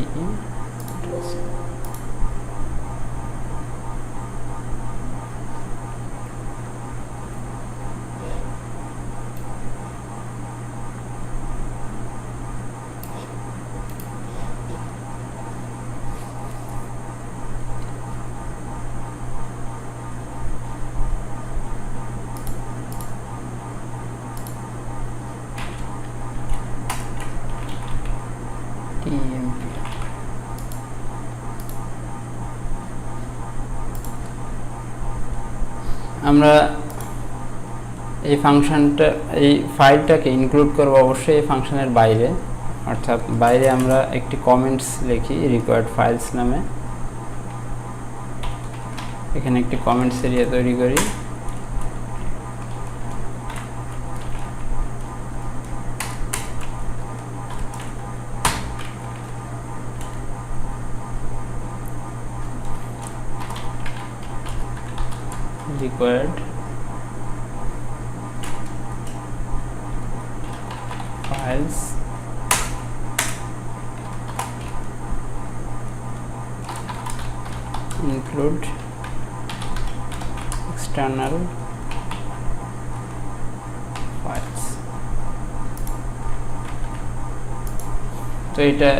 আমরা এই ফাংশনটা, এই ফাইলটাকে ইনক্লুড করব অবশ্যই এই ফাংশনের বাইরে, অর্থাৎ বাইরে আমরা একটি কমেন্টস লিখি রিকোয়ার্ড ফাইলস নামে। এখানে একটি কমেন্টস এরিয়া তৈরি করি, required files include external files। তো এটা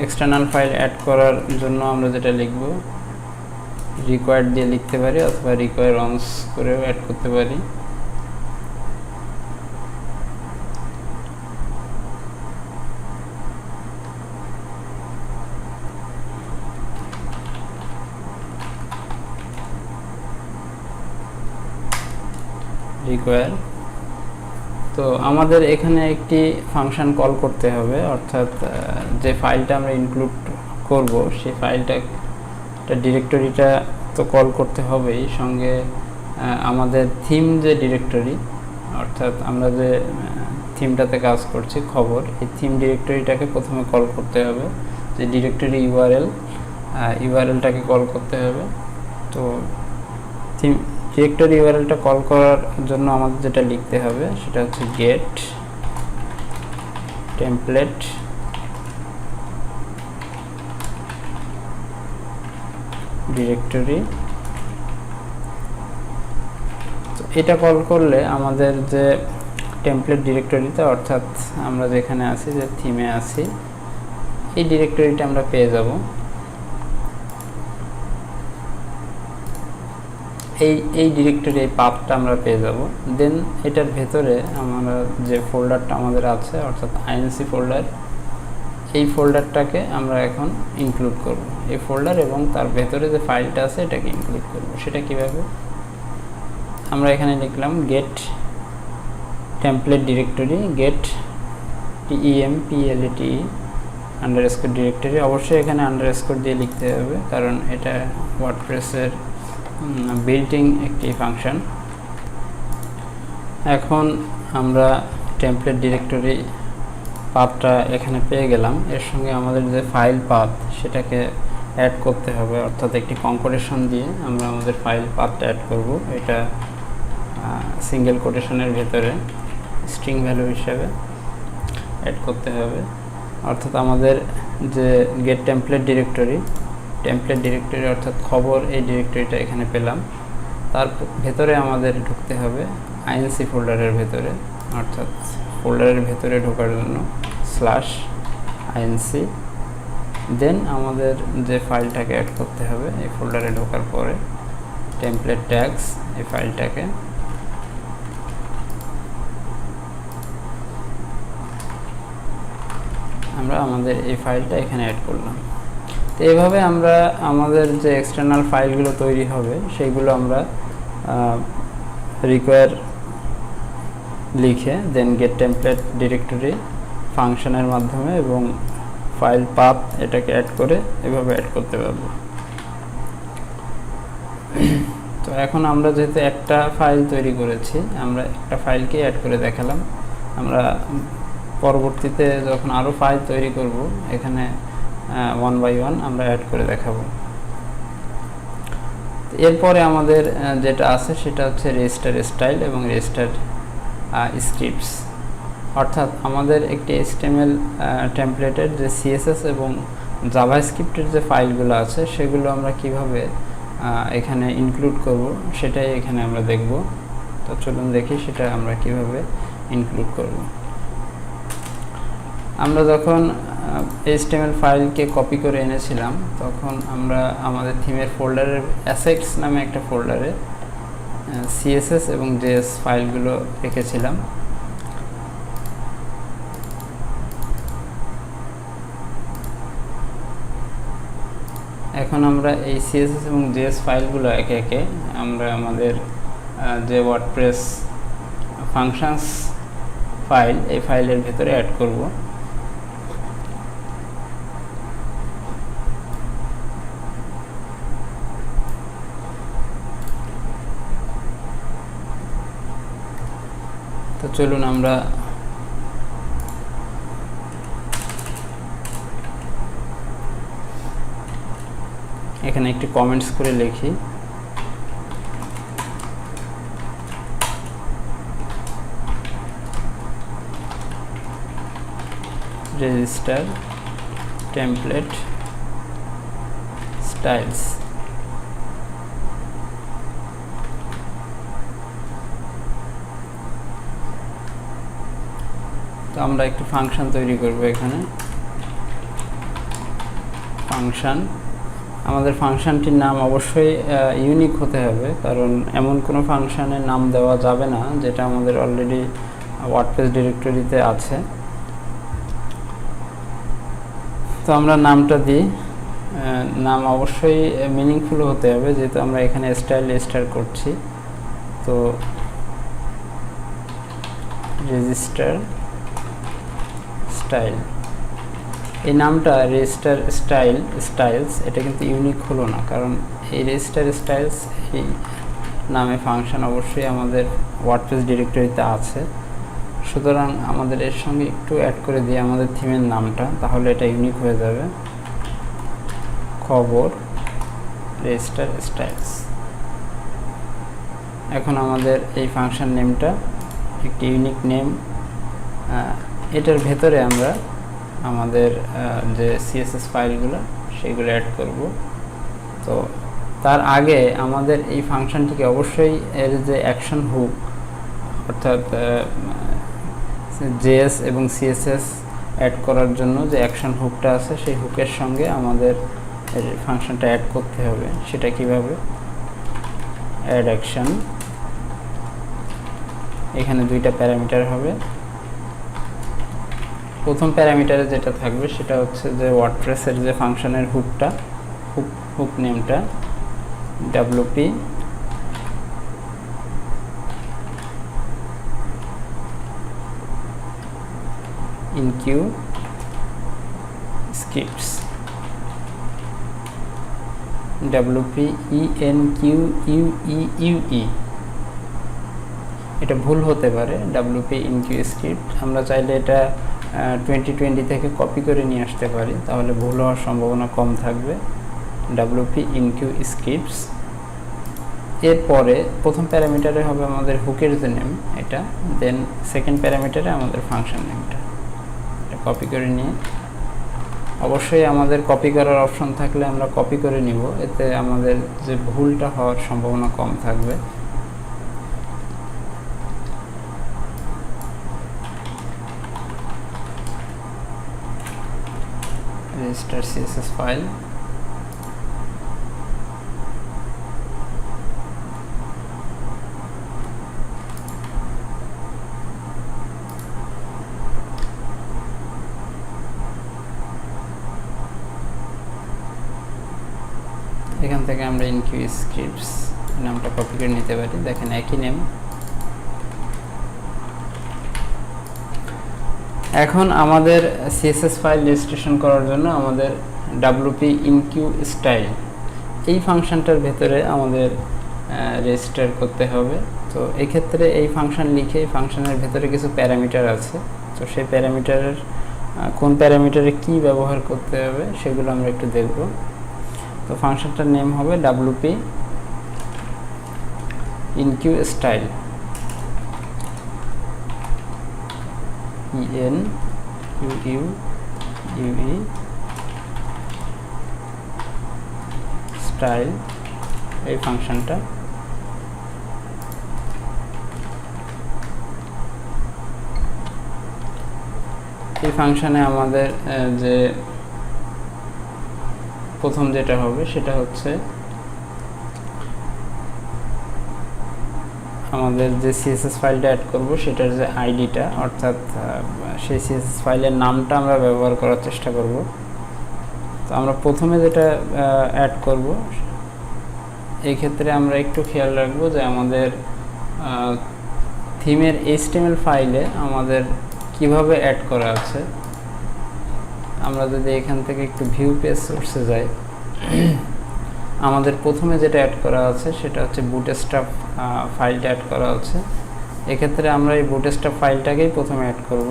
এক্সটার্নাল ফাইল অ্যাড করার জন্য আমরা যেটা লিখব, রিকোয়ার্ড দিয়ে লিখতে পারি অথবা রিকোয়ার অনস করেও অ্যাড করতে পারি। রিকোয়ার, তো আমাদের এখানে একটি ফাংশন কল করতে হবে, অর্থাৎ যে ফাইলটা আমরা ইনক্লুড করব সেই ফাইলটা ডিরেক্টরিটা তো কল করতে হবেই, সঙ্গে আমাদের থিম যে ডিরেক্টরি, অর্থাৎ আমরা যে থিমটাতে কাজ করছি খবর, এই থিম ডিরেক্টরিটাকে প্রথমে কল করতে হবে, যে ডিরেক্টরি ইউআরএলটাকে কল করতে হবে। তো থিম ডিরেক্টরি ইউআরএলটা কল করার জন্য আমাদের যেটা লিখতে হবে সেটা হচ্ছে গেট টেমপ্লেট ডিরেক্টরি। তো এটা কল করলে আমাদের যে টেমপ্লেট ডিরেক্টরিতে, অর্থাৎ আমরা যেখানে আছি, যে থিমে আছি, এই ডিরেক্টরিটা আমরা পেয়ে যাব। এই ডিরেক্টরি, এই পাথটা আমরা পেয়ে যাব। দেন এটার ভেতরে আমরা যে ফোল্ডারটা আমাদের আছে, অর্থাৎ আইএনসি ফোল্ডার, এই ফোল্ডারটাকে আমরা এখন ইনক্লুড করব, এই ফোল্ডার এবং তার ভেতরে যে ফাইলটা আছে এটাকে ইনক্লুড করব। সেটা কিভাবে? আমরা এখানে লিখলাম get template directory, get template underscore directory. অবশ্যই এখানে আন্ডারস্কোর দিয়ে লিখতে হবে, কারণ এটা ওয়ার্ডপ্রেসের বিল্ট-ইন একটি ফাংশন। এখন আমরা টেমপ্লেট ডিরেক্টরি পাথটা এখানে পেয়ে গেলাম, এর সঙ্গে আমাদের যে ফাইল পাথ সেটাকে অ্যাড করতে হবে, অর্থাৎ একটি কনকোটেশন দিয়ে আমরা আমাদের ফাইল পাথটা অ্যাড করব। এটা সিঙ্গেল কোটেশনের ভেতরে স্ট্রিং ভ্যালু হিসেবে অ্যাড করতে হবে। অর্থাৎ আমাদের যে গেট টেমপ্লেট ডিরেক্টরি অর্থাৎ খবর, এই ডিরেক্টরিটা এখানে পেলাম, তার ভেতরে আমাদের ঢুকতে হবে আইএনসি ফোল্ডারের ভেতরে, অর্থাৎ ফোল্ডারের ভেতরে ঢোকার জন্য /inc, দেন আমাদের যে ফাইলটাকে অ্যাড করতে হবে এই ফোল্ডারে ঢোকার পরে টেমপ্লেট ট্যাগস, এই ফাইলটাকে আমরা আমাদের এই ফাইলটা এখানে অ্যাড করলাম। তো এইভাবে আমরা আমাদের যে এক্সটার্নাল ফাইলগুলো তৈরি হবে সেইগুলো আমরা রিকোয়ার লিখে দেন গেট টেমপ্লেট ডিরেক্টরি ফাংশনের মাধ্যমে এবং ফাইল পাথ এটাকে অ্যাড করে এভাবে অ্যাড করতে পারবো। তো এখন আমরা যেহেতু একটা ফাইল তৈরি করেছি, আমরা একটা ফাইলকে অ্যাড করে দেখালাম। আমরা পরবর্তীতে যখন আরও ফাইল তৈরি করব, এখানে 1 বাই 1 আমরা অ্যাড করে দেখাবো। এরপরে আমাদের যেটা আছে সেটা হচ্ছে রেজিস্টার স্টাইল এবং রেজিস্টার স্ক্রিপ্টস। অর্থাৎ আমাদের একটি HTML টেমপ্লেটের যে CSS এবং জাভাস্ক্রিপ্টের যে ফাইলগুলো আছে সেগুলো আমরা কিভাবে এখানে ইনক্লুড করব সেটাই এখানে আমরা দেখব। তো চলুন দেখি সেটা আমরা কিভাবে ইনক্লুড করব। আমরা যখন HTML ফাইলকে কপি করে এনেছিলাম, তখন আমরা আমাদের থিমের ফোল্ডারের অ্যাসেটস নামে একটা ফোল্ডারে CSS এবং JS ফাইলগুলো রেখেছিলাম। এখন আমরা এই CSS এবং JS ফাইলগুলো একে একে আমরা আমাদের যে ওয়ার্ডপ্রেস ফাংশনস ফাইল, এই ফাইলের ভিতরে অ্যাড করব। তো চলুন আমরা এখানে একটি কমেন্টস করে লিখি, রেজিস্টার টেমপ্লেট স্টাইলস। তো আমরা একটি ফাংশন তৈরি করব এখানে। ফাংশন, আমাদের ফাংশনটির নাম অবশ্যই ইউনিক হতে হবে, কারণ এমন কোনো ফাংশনের নাম দেওয়া যাবে না যেটা আমাদের অলরেডি ওয়ার্ডপ্রেস ডিরেক্টরিতে আছে। তো আমরা নামটা দিই, নাম অবশ্যই মিনিংফুল হতে হবে, যেহেতু আমরা এখানে স্টাইল রেজিস্টার করছি। তো রেজিস্টার স্টাইল, এই নামটা রেজিস্টার স্টাইলস এটা কিন্তু ইউনিক হলো না, কারণ এই রেজিস্টার স্টাইলস এই নামে ফাংশন অবশ্যই আমাদের ওয়ার্ডপ্রেস ডিরেক্টরিতে আছে। সুতরাং আমাদের এর সঙ্গে একটু অ্যাড করে দিয়ে আমাদের থিমের নামটা, তাহলে এটা ইউনিক হয়ে যাবে। খবর রেজিস্টার স্টাইলস। এখন আমাদের এই ফাংশন নেমটা একটি ইউনিক নেম। এটার ভেতরে আমরা আমাদের যে CSS ফাইলগুলো সেগুলো অ্যাড করব। তো তার আগে আমাদের এই ফাংশনটিকে অবশ্যই এর যে অ্যাকশন হুক, অর্থাৎ JS এবং CSS অ্যাড করার জন্য যে অ্যাকশন হুকটা আছে সেই হুকের সঙ্গে আমাদের এই ফাংশনটা অ্যাড করতে হবে। সেটা কিভাবে? অ্যাড অ্যাকশন, এখানে দুইটা প্যারামিটার হবে। প্রথম প্যারামিটারে যেটা থাকবে সেটা হচ্ছে যে ওয়ার্ডপ্রেসের যে ফাংশনের হুকটা, হুক নেমটা WP enq scripts, WP enqueue, এটা ভুল হতে পারে। WP enq script আমরা চাইলে এটা 2020 থেকে কপি করে নিয়ে আসতে পারি, তাহলে ভুল হওয়ার সম্ভাবনা কম থাকবে। WP enq scripts। এরপরে প্রথম প্যারামিটারে হবে আমাদের হুকের যে নেম এটা, দেন সেকেন্ড প্যারামিটারে আমাদের ফাংশন নেমটা। এটা কপি করে নিয়ে, অবশ্যই আমাদের কপি করার অপশন থাকলে আমরা কপি করে নিব, এতে আমাদের যে ভুলটা হওয়ার সম্ভাবনা কম থাকবে। রেজিস্টার CSS ফাইল, এখান থেকে আমরা enq scripts নামটা কপি করে নিতে পারি। দেখেন একই নেম। এখন আমাদের CSS ফাইল রেজিস্ট্রেশন করার জন্য আমাদের WP enq style এই ফাংশনটার ভেতরে আমাদের রেজিস্টার করতে হবে। তো এই ক্ষেত্রে এই ফাংশন লিখে ফাংশনের ভেতরে কিছু প্যারামিটার আছে, তো সেই প্যারামিটারের কোন প্যারামিটারে কি ব্যবহার করতে হবে সেগুলো আমরা একটু দেখব। তো ফাংশনটার নেম হবে wp enqueue_style, enqueue style এই ফাংশনটা। এই ফাংশনে আমাদের যে প্রথম যেটা হবে সেটা হচ্ছে আমাদের যে সিএসএস ফাইলটা অ্যাড করব সেটার যে আইডিটা, অর্থাৎ সেই সিএসএস ফাইলের নামটা আমরা ব্যবহার করার চেষ্টা করব। তো আমরা প্রথমে যেটা অ্যাড করব এই ক্ষেত্রে আমরা একটু খেয়াল রাখবো যে আমাদের থিমের HTML ফাইলে আমাদের কিভাবে অ্যাড করা আছে। আমরা যদি এখান থেকে একটু ভিউ পেজ সোর্সে যাই, আমাদের প্রথমে যেটা অ্যাড করা আছে সেটা হচ্ছে বুটস্ট্র্যাপ ফাইলটা অ্যাড করা আছে। এক্ষেত্রে আমরা এই বুটস্ট্র্যাপ ফাইলটাকেই প্রথমে অ্যাড করব।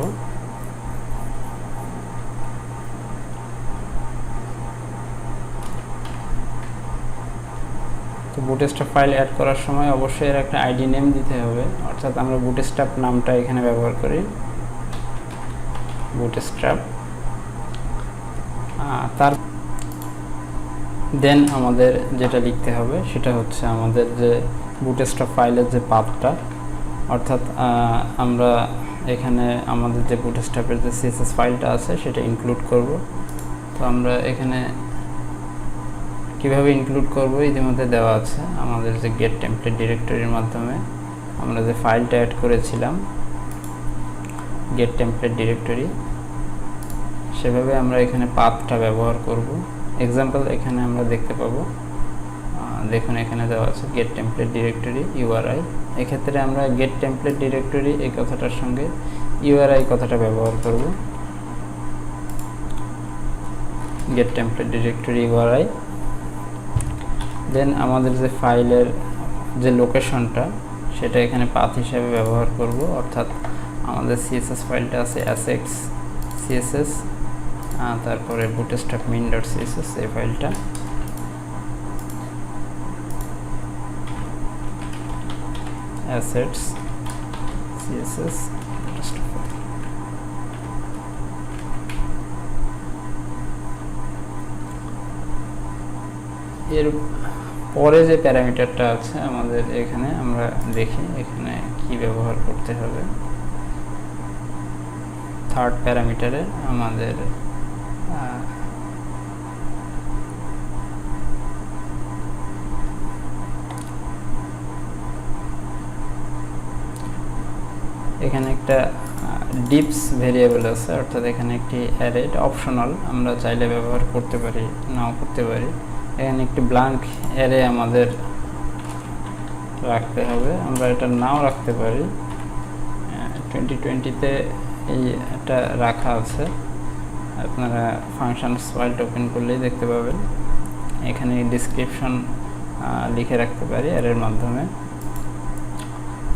তো বুটস্ট্র্যাপ ফাইল অ্যাড করার সময় অবশ্যই এর একটা আইডি নেম দিতে হবে, অর্থাৎ আমরা বুটস্ট্র্যাপ নামটা এখানে ব্যবহার করি, বুটস্ট্র্যাপ। তার দেন আমাদের যেটা লিখতে হবে সেটা হচ্ছে আমাদের যে বুটস্ট্র্যাপ ফাইলের যে পাথটা, অর্থাৎ আমরা এখানে আমাদের যে বুটস্ট্র্যাপের যে সিএসএস ফাইলটা আছে সেটা ইনক্লুড করব। তো আমরা এখানে কিভাবে ইনক্লুড করব ইতিমধ্যে দেওয়া আছে, আমাদের যে গেট টেমপ্লেট ডিরেক্টরির মাধ্যমে আমরা যে ফাইলটা অ্যাড করেছিলাম গেট টেমপ্লেট ডিরেক্টরি, সেভাবে আমরা এখানে পাথটা ব্যবহার করব। এক্সাম্পল এখানে আমরা দেখতে পাবো, দেখুন এখানে দেওয়া আছে গেট টেমপ্লেট ডিরেক্টরি ইউআরআই। এক্ষেত্রে আমরা গেট টেমপ্লেট ডিরেক্টরি এই কথাটার সঙ্গে ইউআরআই কথাটা ব্যবহার করব, গেট টেমপ্লেট ডিরেক্টরি ইউআরআই। দেন আমাদের যে ফাইলের যে লোকেশনটা সেটা এখানে পাথ হিসাবে ব্যবহার করব, অর্থাৎ আমাদের সিএসএস ফাইলটা আছে asx css, তারপরে bootstrap min.css এই ফাইলটা। assets css এর পরে যে প্যারামিটারটা আছে আমাদের এখানে আমরা দেখি এখানে কি ব্যবহার করতে হবে। থার্ড প্যারামিটারে আমাদের এখানে একটা ডিপস ভেরিয়েবল আছে, অর্থাৎ এখানে একটি অ্যারে, এটা অপশনাল, আমরা চাইলে ব্যবহার করতে পারি নাও করতে পারি। এখানে একটি ব্ল্যাঙ্ক অ্যারে আমাদের রাখতে হবে, আমরা এটা নাও রাখতে পারি। 2020-তে এই এটা রাখা আছে, আপনারা ফাংশনস ফাইলটা ওপেন করলেই দেখতে পাবেন। এখানে ডিসক্রিপশন লিখে রাখতে পারি অ্যারের মাধ্যমে।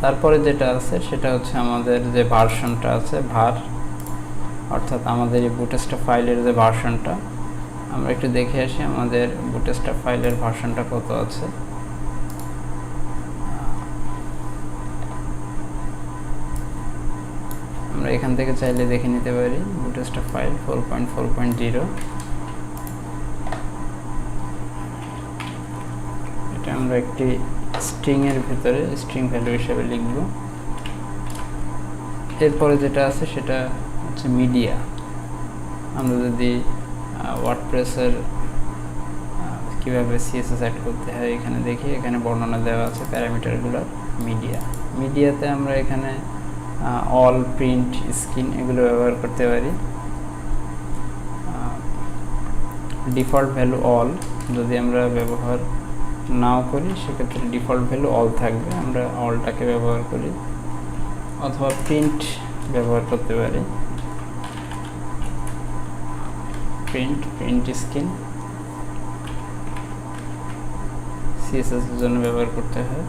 তারপরে যেটা আছে সেটা হচ্ছে আমাদের যে ভার্সনটা আছে var, অর্থাৎ আমাদের এই বুটস্ট্র্যাপ ফাইলের যে ভার্সনটা, আমরা একটু দেখে আসি আমাদের বুটস্ট্র্যাপ ফাইলের ভার্সনটা কত আছে। আমরা এখান থেকে চাইলে দেখে নিতে পারি বুটস্ট্র্যাপ ফাইল 4.4.0। এটা আমরা একটি স্ট্রিং এর ভিতরে স্ট্রিং ভ্যালু হিসেবে লিখব। এরপরে যেটা আছে সেটা হচ্ছে মিডিয়া। আমরা যদি ওয়ার্ডপ্রেসের কিভাবে সিএসএস অ্যাড করতে হয় এখানে দেখি, এখানে বর্ণনা দেওয়া আছে প্যারামিটারগুলোর। মিডিয়াতে আমরা এখানে অল, প্রিন্ট, স্ক্রিন এগুলো ব্যবহার করতে পারি। ডিফল্ট ভ্যালু অল যদি আমরা ব্যবহার নাও করি সেক্ষেত্রে ডিফল্ট ভ্যালু অল থাকবে, আমরা অলটাকে ব্যবহার করি। অথবা প্রিন্ট ব্যবহার করতে পারি, প্রিন্ট স্ক্রিন, সিএসএস এর জন্য ব্যবহার করতে হয়।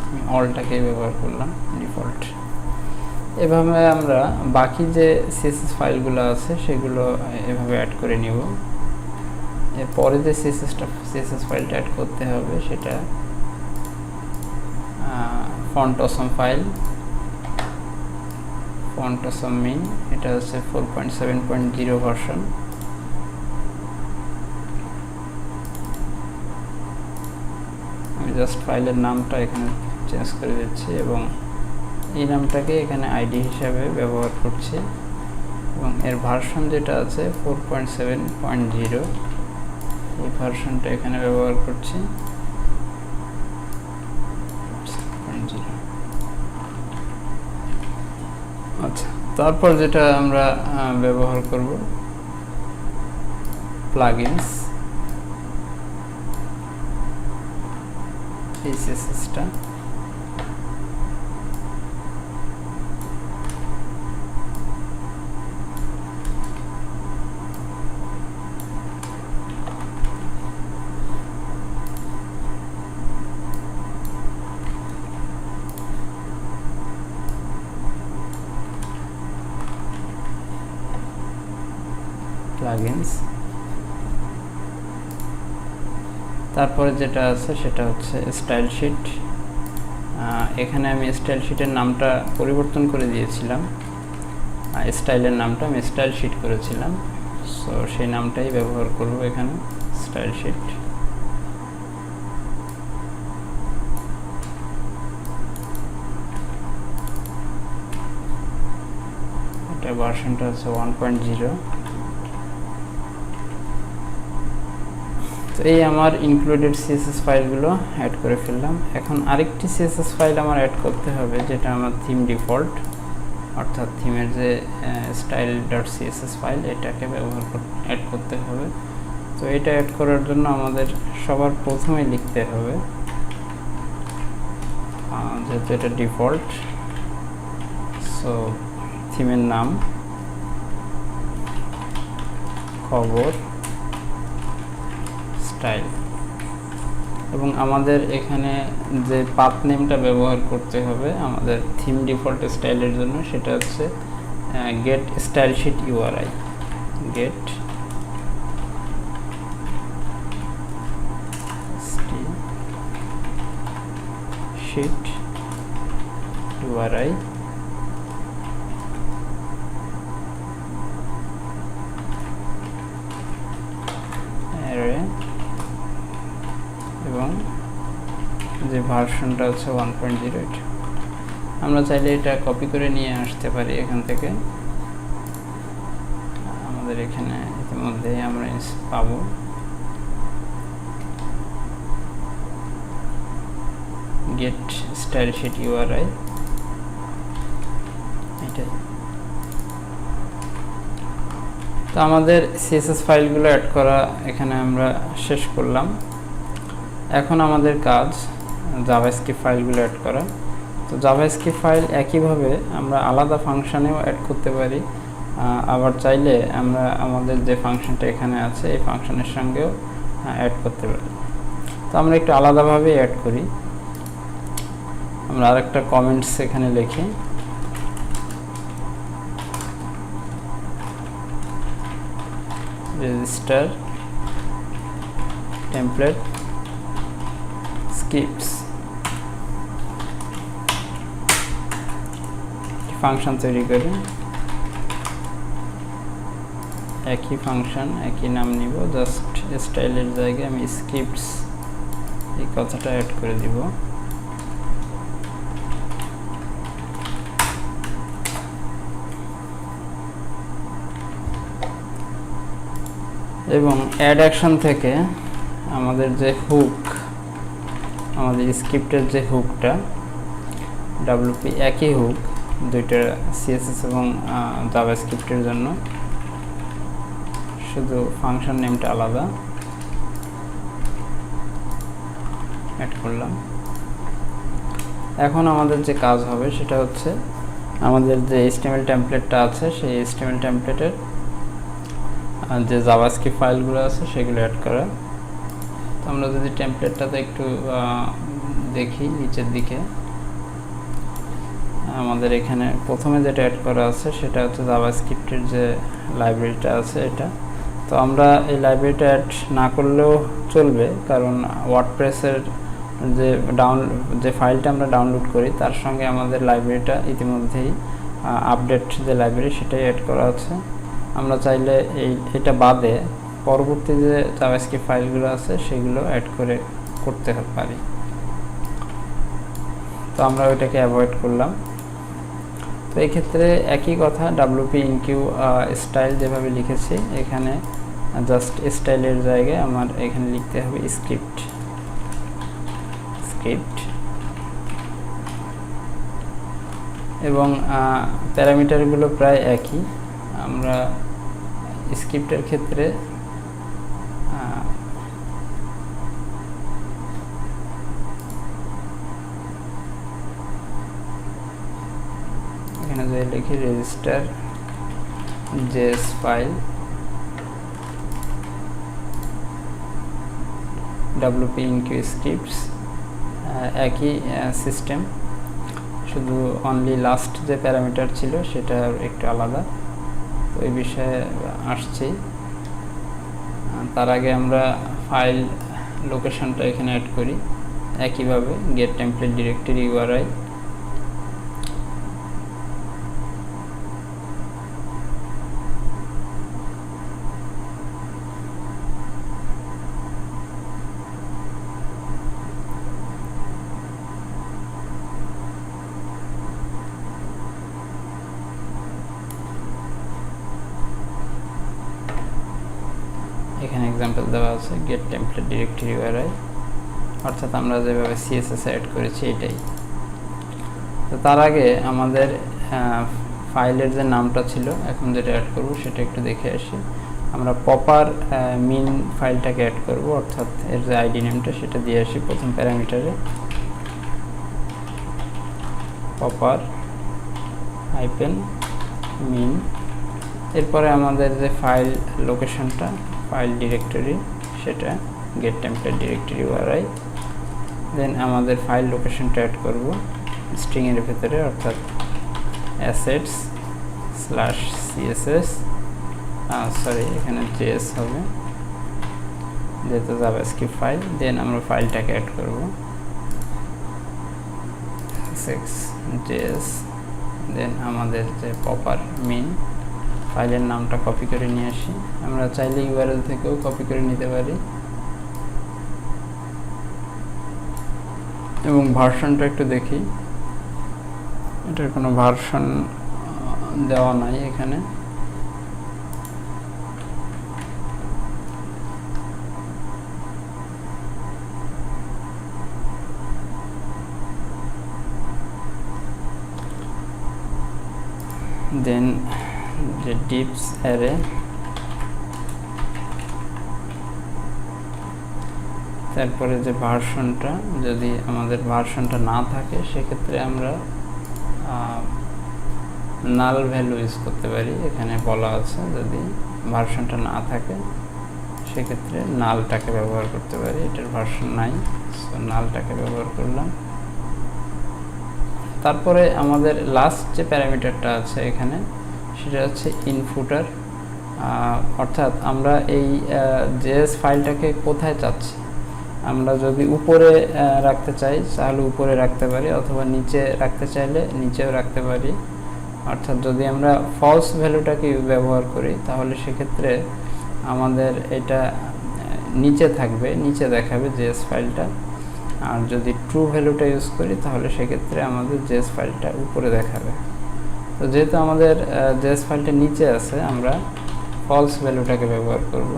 আমি অলটাকে ব্যবহার করলাম ডিফল্ট। এভাবে আমরা বাকি যে সিএসএস ফাইলগুলো আছে সেগুলো এভাবে অ্যাড করে নিব। এরপরে যে সিএসএস ফাইলটা অ্যাড করতে হবে সেটা font awesome file, font awesome মিন, এটা হচ্ছে 4.7.0 ভার্সন। আমি জাস্ট ফাইলের নামটা এখানে চেঞ্জ করে দিচ্ছি এবং এই নামটাকে এখানে আইডি হিসাবে ব্যবহার করছি এবং এর ভার্সন যেটা আছে 4.7.0, এই ভার্সনটা এখানে ব্যবহার করছি। আচ্ছা, তারপর যেটা আমরা ব্যবহার করব প্লাগইনস, এই সিএসএসটা প্লাগইনস। তারপরে যেটা আছে সেটা হচ্ছে স্টাইল শিট। এখানে আমি স্টাইল শিটের নামটা পরিবর্তন করে দিয়েছিলাম, স্টাইলের নামটা আমি স্টাইল শিট করেছিলাম, সো সেই নামটাই ব্যবহার করব এখানে, স্টাইল শিট। এটা ভার্সনটা হচ্ছে 1.0। তো এই আমার ইনক্লুডেড সিএসএস ফাইলগুলো অ্যাড করে ফেললাম। এখন আরেকটি সিএসএস ফাইল আমার অ্যাড করতে হবে যেটা আমার থিম ডিফল্ট, অর্থাৎ থিমের যে style.css ফাইল, এটাকে অ্যাড করতে হবে। তো এটা অ্যাড করার জন্য আমাদের সবার প্রথমে লিখতে হবে, যেহেতু এটা ডিফল্ট, সো থিমের নাম, খবর, স্টাইল, এবং আমাদের এখানে যে পাথ নেমটা ব্যবহার করতে হবে আমাদের থিম ডিফল্ট স্টাইলের জন্য সেটা হচ্ছে get style sheet URI, get sheet URI array, এবং যে ভার্সনটা হচ্ছে 1.0। আমরা চাইলে এটা কপি করে নিয়ে আসতে পারি এখান থেকে, আমাদের এখানে ইতিমধ্যে আমরা পাবো। গেট স্টাইল শিট ইউআরআই, এটাই। তো আমাদের সিএসএস ফাইলগুলো অ্যাড করা এখানে আমরা শেষ করলাম। এখন আমাদের কাজ জাভাস্ক্রিপ্ট ফাইলগুলো অ্যাড করা। তো জাভাস্ক্রিপ্ট ফাইল একইভাবে আমরা আলাদা ফাংশনেও অ্যাড করতে পারি, আবার চাইলে আমরা আমাদের যে ফাংশনটা এখানে আছে এই ফাংশনের সঙ্গেও অ্যাড করতে পারি। তো আমরা একটু আলাদাভাবে অ্যাড করি। আমরা আরেকটা কমেন্টস এখানে লিখি, রেজিস্টার টেমপ্লেট স্ক্রিপ্টস, ফাংশন তৈরি করি, একই ফাংশন একই নাম নিব, জাস্ট স্টাইলের জায়গায় আমি স্ক্রিপ্টস এই কথাটা অ্যাড করে দিব। এবং অ্যাড অ্যাকশন থেকে আমাদের যে হুক, আমাদের স্ক্রিপ্টের যে হুকটা ডব্লিউপি, একই হুক দুইটা সিএসএস এবং জাভাস্ক্রিপ্টের জন্য, শুধু ফাংশন নেমটা আলাদা অ্যাড করলাম। এখন আমাদের যে কাজ হবে সেটা হচ্ছে আমাদের যে HTML টেমপ্লেটটা আছে সেই HTML টেমপ্লেটের যে জাভাস্ক্রিপ্ট ফাইলগুলো আছে সেগুলো অ্যাড করা। তো আমরা যদি টেমপ্লেটটাতে একটু দেখি নিচের দিকে, আমাদের এখানে প্রথমে যেটা অ্যাড করা আছে সেটা হচ্ছে জাভাস্ক্রিপ্টের যে লাইব্রেরিটা আছে এটা। তো আমরা এই লাইব্রেরিটা অ্যাড না করলেও চলবে, কারণ ওয়ার্ডপ্রেসের যে ফাইলটা আমরা ডাউনলোড করি তার সঙ্গে আমাদের লাইব্রেরিটা ইতিমধ্যেই আপডেট যে লাইব্রেরি সেটাই অ্যাড করা আছে। আমরা চাইলে এটা বাদে পরবর্তী যে জাভাস্ক্রিপ্ট ফাইলগুলো আছে সেগুলো অ্যাড করতে পারি। তো আমরা ওইটাকে অ্যাভয়েড করলাম। তো এই ক্ষেত্রে একই কথা, WP ইনকিউ স্টাইল যেভাবে লিখেছি এখানে জাস্ট স্টাইলের জায়গায় আমার এখানে লিখতে হবে স্ক্রিপ্ট। এবং প্যারামিটারগুলো প্রায় একই। আমরা স্ক্রিপ্টের ক্ষেত্রে এখানে যে লিখি register JS file WP enqueue scripts, একই সিস্টেম, শুধু অনলি লাস্ট যে প্যারামিটার ছিল সেটা একটু আলাদা। তো এই বিষয়ে আসছি। তার আগে আমরা ফাইল লোকেশনটা এখানে অ্যাড করি একইভাবে গেট টেমপ্লেট ডিরেক্টরি URI। এখানে এক্সাম্পল দেওয়া আছে গেট টেমপ্লেট ডিরেক্টরি URI, অর্থাৎ আমরা যেভাবে CSS অ্যাড করেছি এটাই। তো তার আগে আমাদের ফাইলের যে নামটা ছিল এখন যেটা অ্যাড করব সেটা একটু দেখে আসি। আমরা পপার মিন ফাইলটাকে অ্যাড করব, অর্থাৎ এর যে আইডি নেমটা সেটা দিয়ে আসি প্রথম প্যারামিটারে, পপার -min। এরপরে আমাদের যে ফাইল লোকেশনটা, ফাইল ডিরেক্টরি, সেটা গেট টেমপ্লেট ডিরেক্টরি URI। দেন আমাদের ফাইল লোকেশনটা অ্যাড করব স্ট্রিং এর ভিতরে, অর্থাৎ assets/css, সরি এখানে js হবে যেহেতু জাভাস্ক্রিপ্ট ফাইল। দেন আমরা ফাইলটাকে অ্যাড করব assets.js। দেন আমাদের যে পপার মিন ফাইলের নামটা কপি করে নিয়ে আসি। আমরা চাইলে URL থেকেও কপি করে নিতে পারি। এবং ভার্সনটা একটু দেখি, এটার কোনো ভার্সন দেওয়া নাই এখানে। দেন যে ডিপস অ্যারে, তারপরে যে ভার্সনটা, যদি আমাদের ভার্সনটা না থাকে সেক্ষেত্রে আমরা নাল ভ্যালু ইউজ করতে পারি। এখানে বলা আছে যদি ভার্সনটা না থাকে সেক্ষেত্রে নালটাকে ব্যবহার করতে পারি। এটার ভার্সন নাই, সো নালটাকে ব্যবহার করলাম। তারপরে আমাদের লাস্ট যে প্যারামিটারটা আছে এখানে সেটা হচ্ছে ইনফুটার, অর্থাৎ আমরা এই জেএস ফাইলটাকে কোথায় চাচ্ছি। আমরা যদি উপরে রাখতে চাই তাহলে উপরে রাখতে পারি, অথবা নিচে রাখতে চাইলে নিচেও রাখতে পারি। অর্থাৎ যদি আমরা ফলস ভ্যালুটাকে ব্যবহার করি তাহলে সেক্ষেত্রে আমাদের এটা নিচে থাকবে, নিচে দেখাবে জেএস ফাইলটা। আর যদি ট্রু ভ্যালুটা ইউজ করি তাহলে সেক্ষেত্রে আমাদের জেএস ফাইলটা উপরে দেখাবে। তো যেহেতু আমাদের জেএস ফাইলটা নিচে আছে আমরা ফলস ভ্যালুটাকে ব্যবহার করব।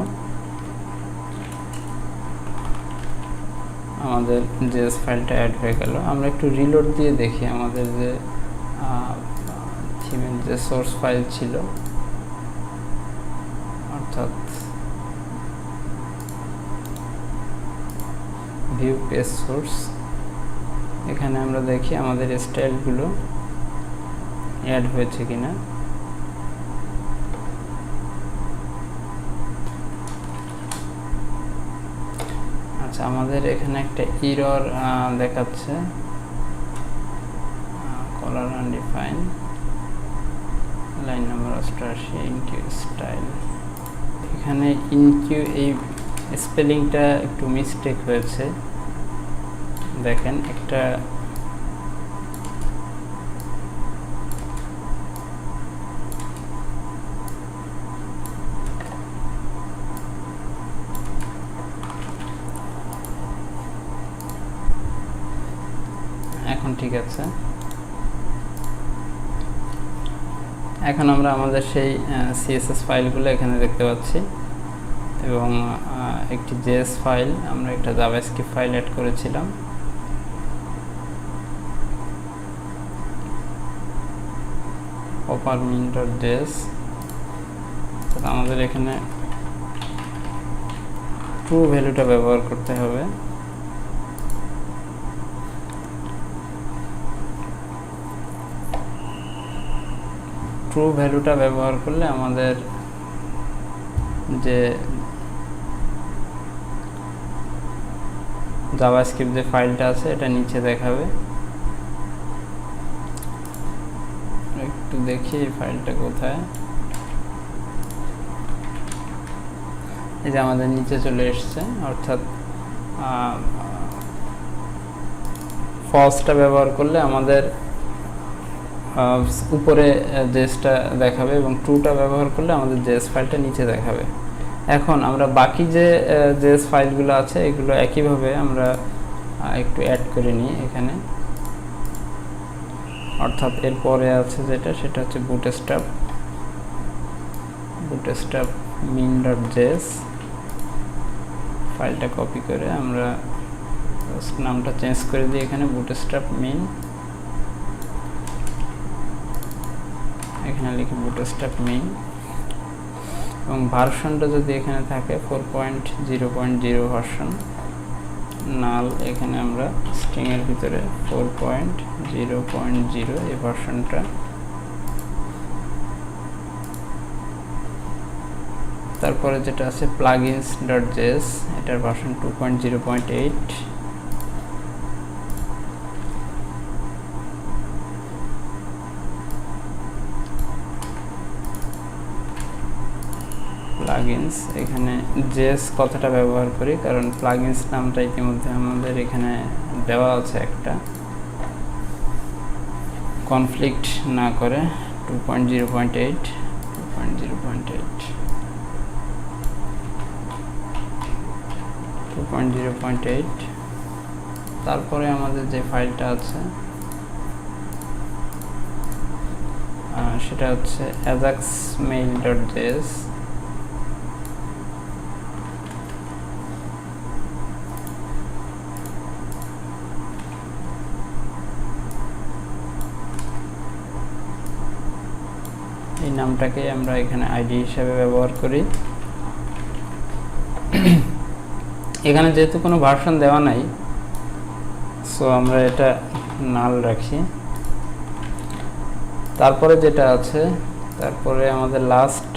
আমাদের জেএস ফাইলটা অ্যাড হয়ে গেল। আমরা একটু রিলোড দিয়ে দেখি আমাদের যে থিমের যে সোর্স ফাইল ছিল, অর্থাৎ ভিউ পেজ সোর্স, এখানে আমরা দেখি আমাদের স্টাইলগুলো অ্যাড হয়েছে কিনা। আমাদের এখানে একটা এরর দেখাচ্ছে, কলার আনডিফাইন, লাইন নাম্বার 88, ইনকিউ স্টাইল। এখানে ইনকিউ এই স্পেলিংটা একটু মিস্টেক হয়েছে, দেখেন একটা এখন ঠিক আছে। এখন আমরা আমাদের সেই সিএসএস ফাইলগুলো এখানে দেখতে পাচ্ছি এবং একটি জেএস ফাইল, আমরা একটা জাভাস্ক্রিপ্ট ফাইল অ্যাড করেছিলাম। opermin.js, আমাদের এখানে ট্রু ভ্যালুটা ব্যবহার করতে হবে। ট্রু ভ্যালুটা ব্যবহার করলে আমাদের যে জাভাস্ক্রিপ্ট যে ফাইলটা আছে এটা নিচে দেখাবে। একটু দেখি এই ফাইলটা কোথায়। এই যে আমাদের নিচে চলে এসছে, অর্থাৎ ফলসটা ব্যবহার করলে আমাদের উপরে জেএসটা দেখাবে এবং ট্রুটা ব্যবহার করলে আমাদের জেএস ফাইলটা নিচে দেখাবে। এখন আমরা বাকি যে জেএস ফাইলগুলো আছে এগুলো একইভাবে আমরা একটু অ্যাড করে নিই এখানে। অর্থাৎ এরপরে আছে যেটা, সেটা হচ্ছে বুটস্ট্র্যাপ min.js ফাইলটা কপি করে আমরা নামটা চেঞ্জ করে দিই এখানে বুটস্ট্র্যাপ min, এখানে লিখি বুটস্ট্র্যাপ min এবং ভার্সনটা যদি এখানে থাকে 4.0.0 ভার্সন, নাল এখানে আমরা স্ট্রিং এর ভিতরে 4.0.0 এই ভার্সনটা। তারপরে যেটা আছে plugins.js, এটার ভার্সন 2.0.8। প্লাগইনস, এখানে জেএস কথাটা ব্যবহার করি কারণ প্লাগইনস নামটা ইতিমধ্যে আমাদের এখানে দেওয়া আছে একটা, কনফ্লিক্ট না করে 2.0.8 2.0.8। তারপরে আমাদের যে ফাইলটা আছে সেটা হচ্ছে ajaxmail.js। এই নামটাকে আমরা এখানে আইডি হিসাবে ব্যবহার করি। এখানে যেহেতু কোনো ভার্সন দেওয়া নাই, সো আমরা এটা নাল রাখি। তারপরে যেটা আছে, তারপরে আমাদের লাস্ট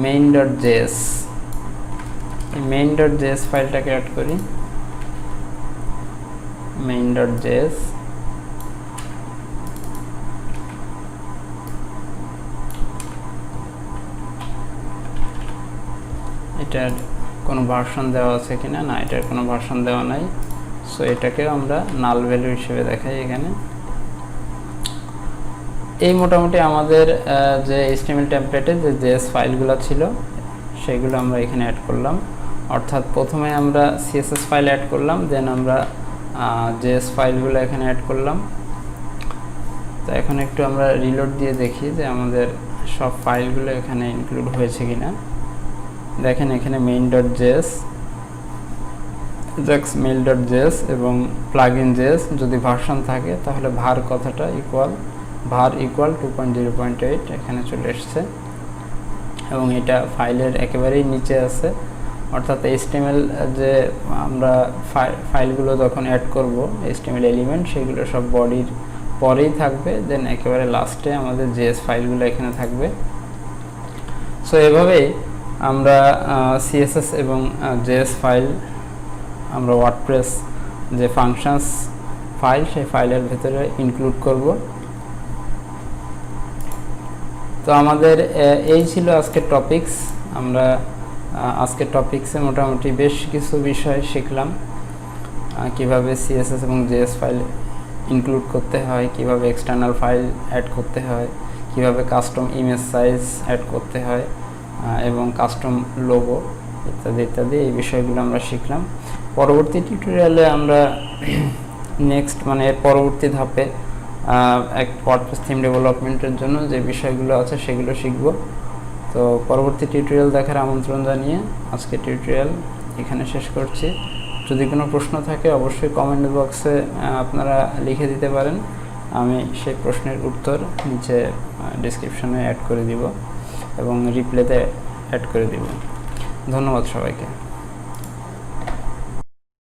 main.js, এই main.js ফাইলটাকে অ্যাড করি। main.js এটার কোনো ভার্সন দেওয়া আছে কিনা, না এটার কোনো ভার্সন দেওয়া নাই, সো এটাকেও আমরা নাল ভ্যালু হিসেবে দেখাই এখানে। এই মোটামুটি আমাদের যে HTML টেমপ্লেটে যে জেএস ফাইলগুলো ছিল সেগুলো আমরা এখানে অ্যাড করলাম। অর্থাৎ প্রথমে আমরা সিএসএস ফাইল অ্যাড করলাম, দেন আমরা জেএস ফাইলগুলো এখানে অ্যাড করলাম। তো এখন একটু আমরা রিলোড দিয়ে দেখি যে আমাদের সব ফাইলগুলো এখানে ইনক্লুড হয়েছে কিনা। দেখেন এখানে main.js, ajaxmail.js এবং plugin.js যদি ভার্সন থাকে তাহলে var কথাটা var equal 2.0.8 এখানে চলে এসছে এবং এটা ফাইলের একেবারেই নিচে আছে। অর্থাৎ HTML যে আমরা ফাইলগুলো যখন অ্যাড করব HTML এলিমেন্ট, সেগুলো সব বডির পরেই থাকবে, দেন একেবারে লাস্টে আমাদের জেএস ফাইলগুলো এখানে থাকবে। সো এভাবেই আমরা সিএসএস এবং জেএস ফাইল আমরা ওয়ার্ডপ্রেস যে ফাংশনস ফাইল, সেই ফাইলের ভেতরে ইনক্লুড করব। তো আমাদের এই ছিল আজকের টপিকস। আমরা আজকের টপিক্সে মোটামুটি বেশ কিছু বিষয় শিখলাম, কিভাবে সিএসএস এবং জেএস ফাইল ইনক্লুড করতে হয়, কিভাবে এক্সটার্নাল ফাইল অ্যাড করতে হয়, কিভাবে কাস্টম ইমেজ সাইজ অ্যাড করতে হয় এবং কাস্টম লোগো ইত্যাদি ইত্যাদি, এই বিষয়গুলো আমরা শিখলাম। পরবর্তী টিউটোরিয়ালে আমরা নেক্সট মানে এর পরবর্তী ধাপে এক ওয়ার্ডপ্রেস থিম ডেভেলপমেন্টের জন্য যে বিষয়গুলো আছে সেগুলো শিখব। তো পরবর্তী টিউটোরিয়াল দেখার আমন্ত্রণ জানিয়ে আজকে টিউটোরিয়াল এখানে শেষ করছি। যদি কোনো প্রশ্ন থাকে অবশ্যই কমেন্ট বক্সে আপনারা লিখে দিতে পারেন, আমি সেই প্রশ্নের উত্তর নিচে ডেসক্রিপশনে অ্যাড করে দিব এবং রিপ্লাইতে অ্যাড করে দিব। ধন্যবাদ সবাইকে।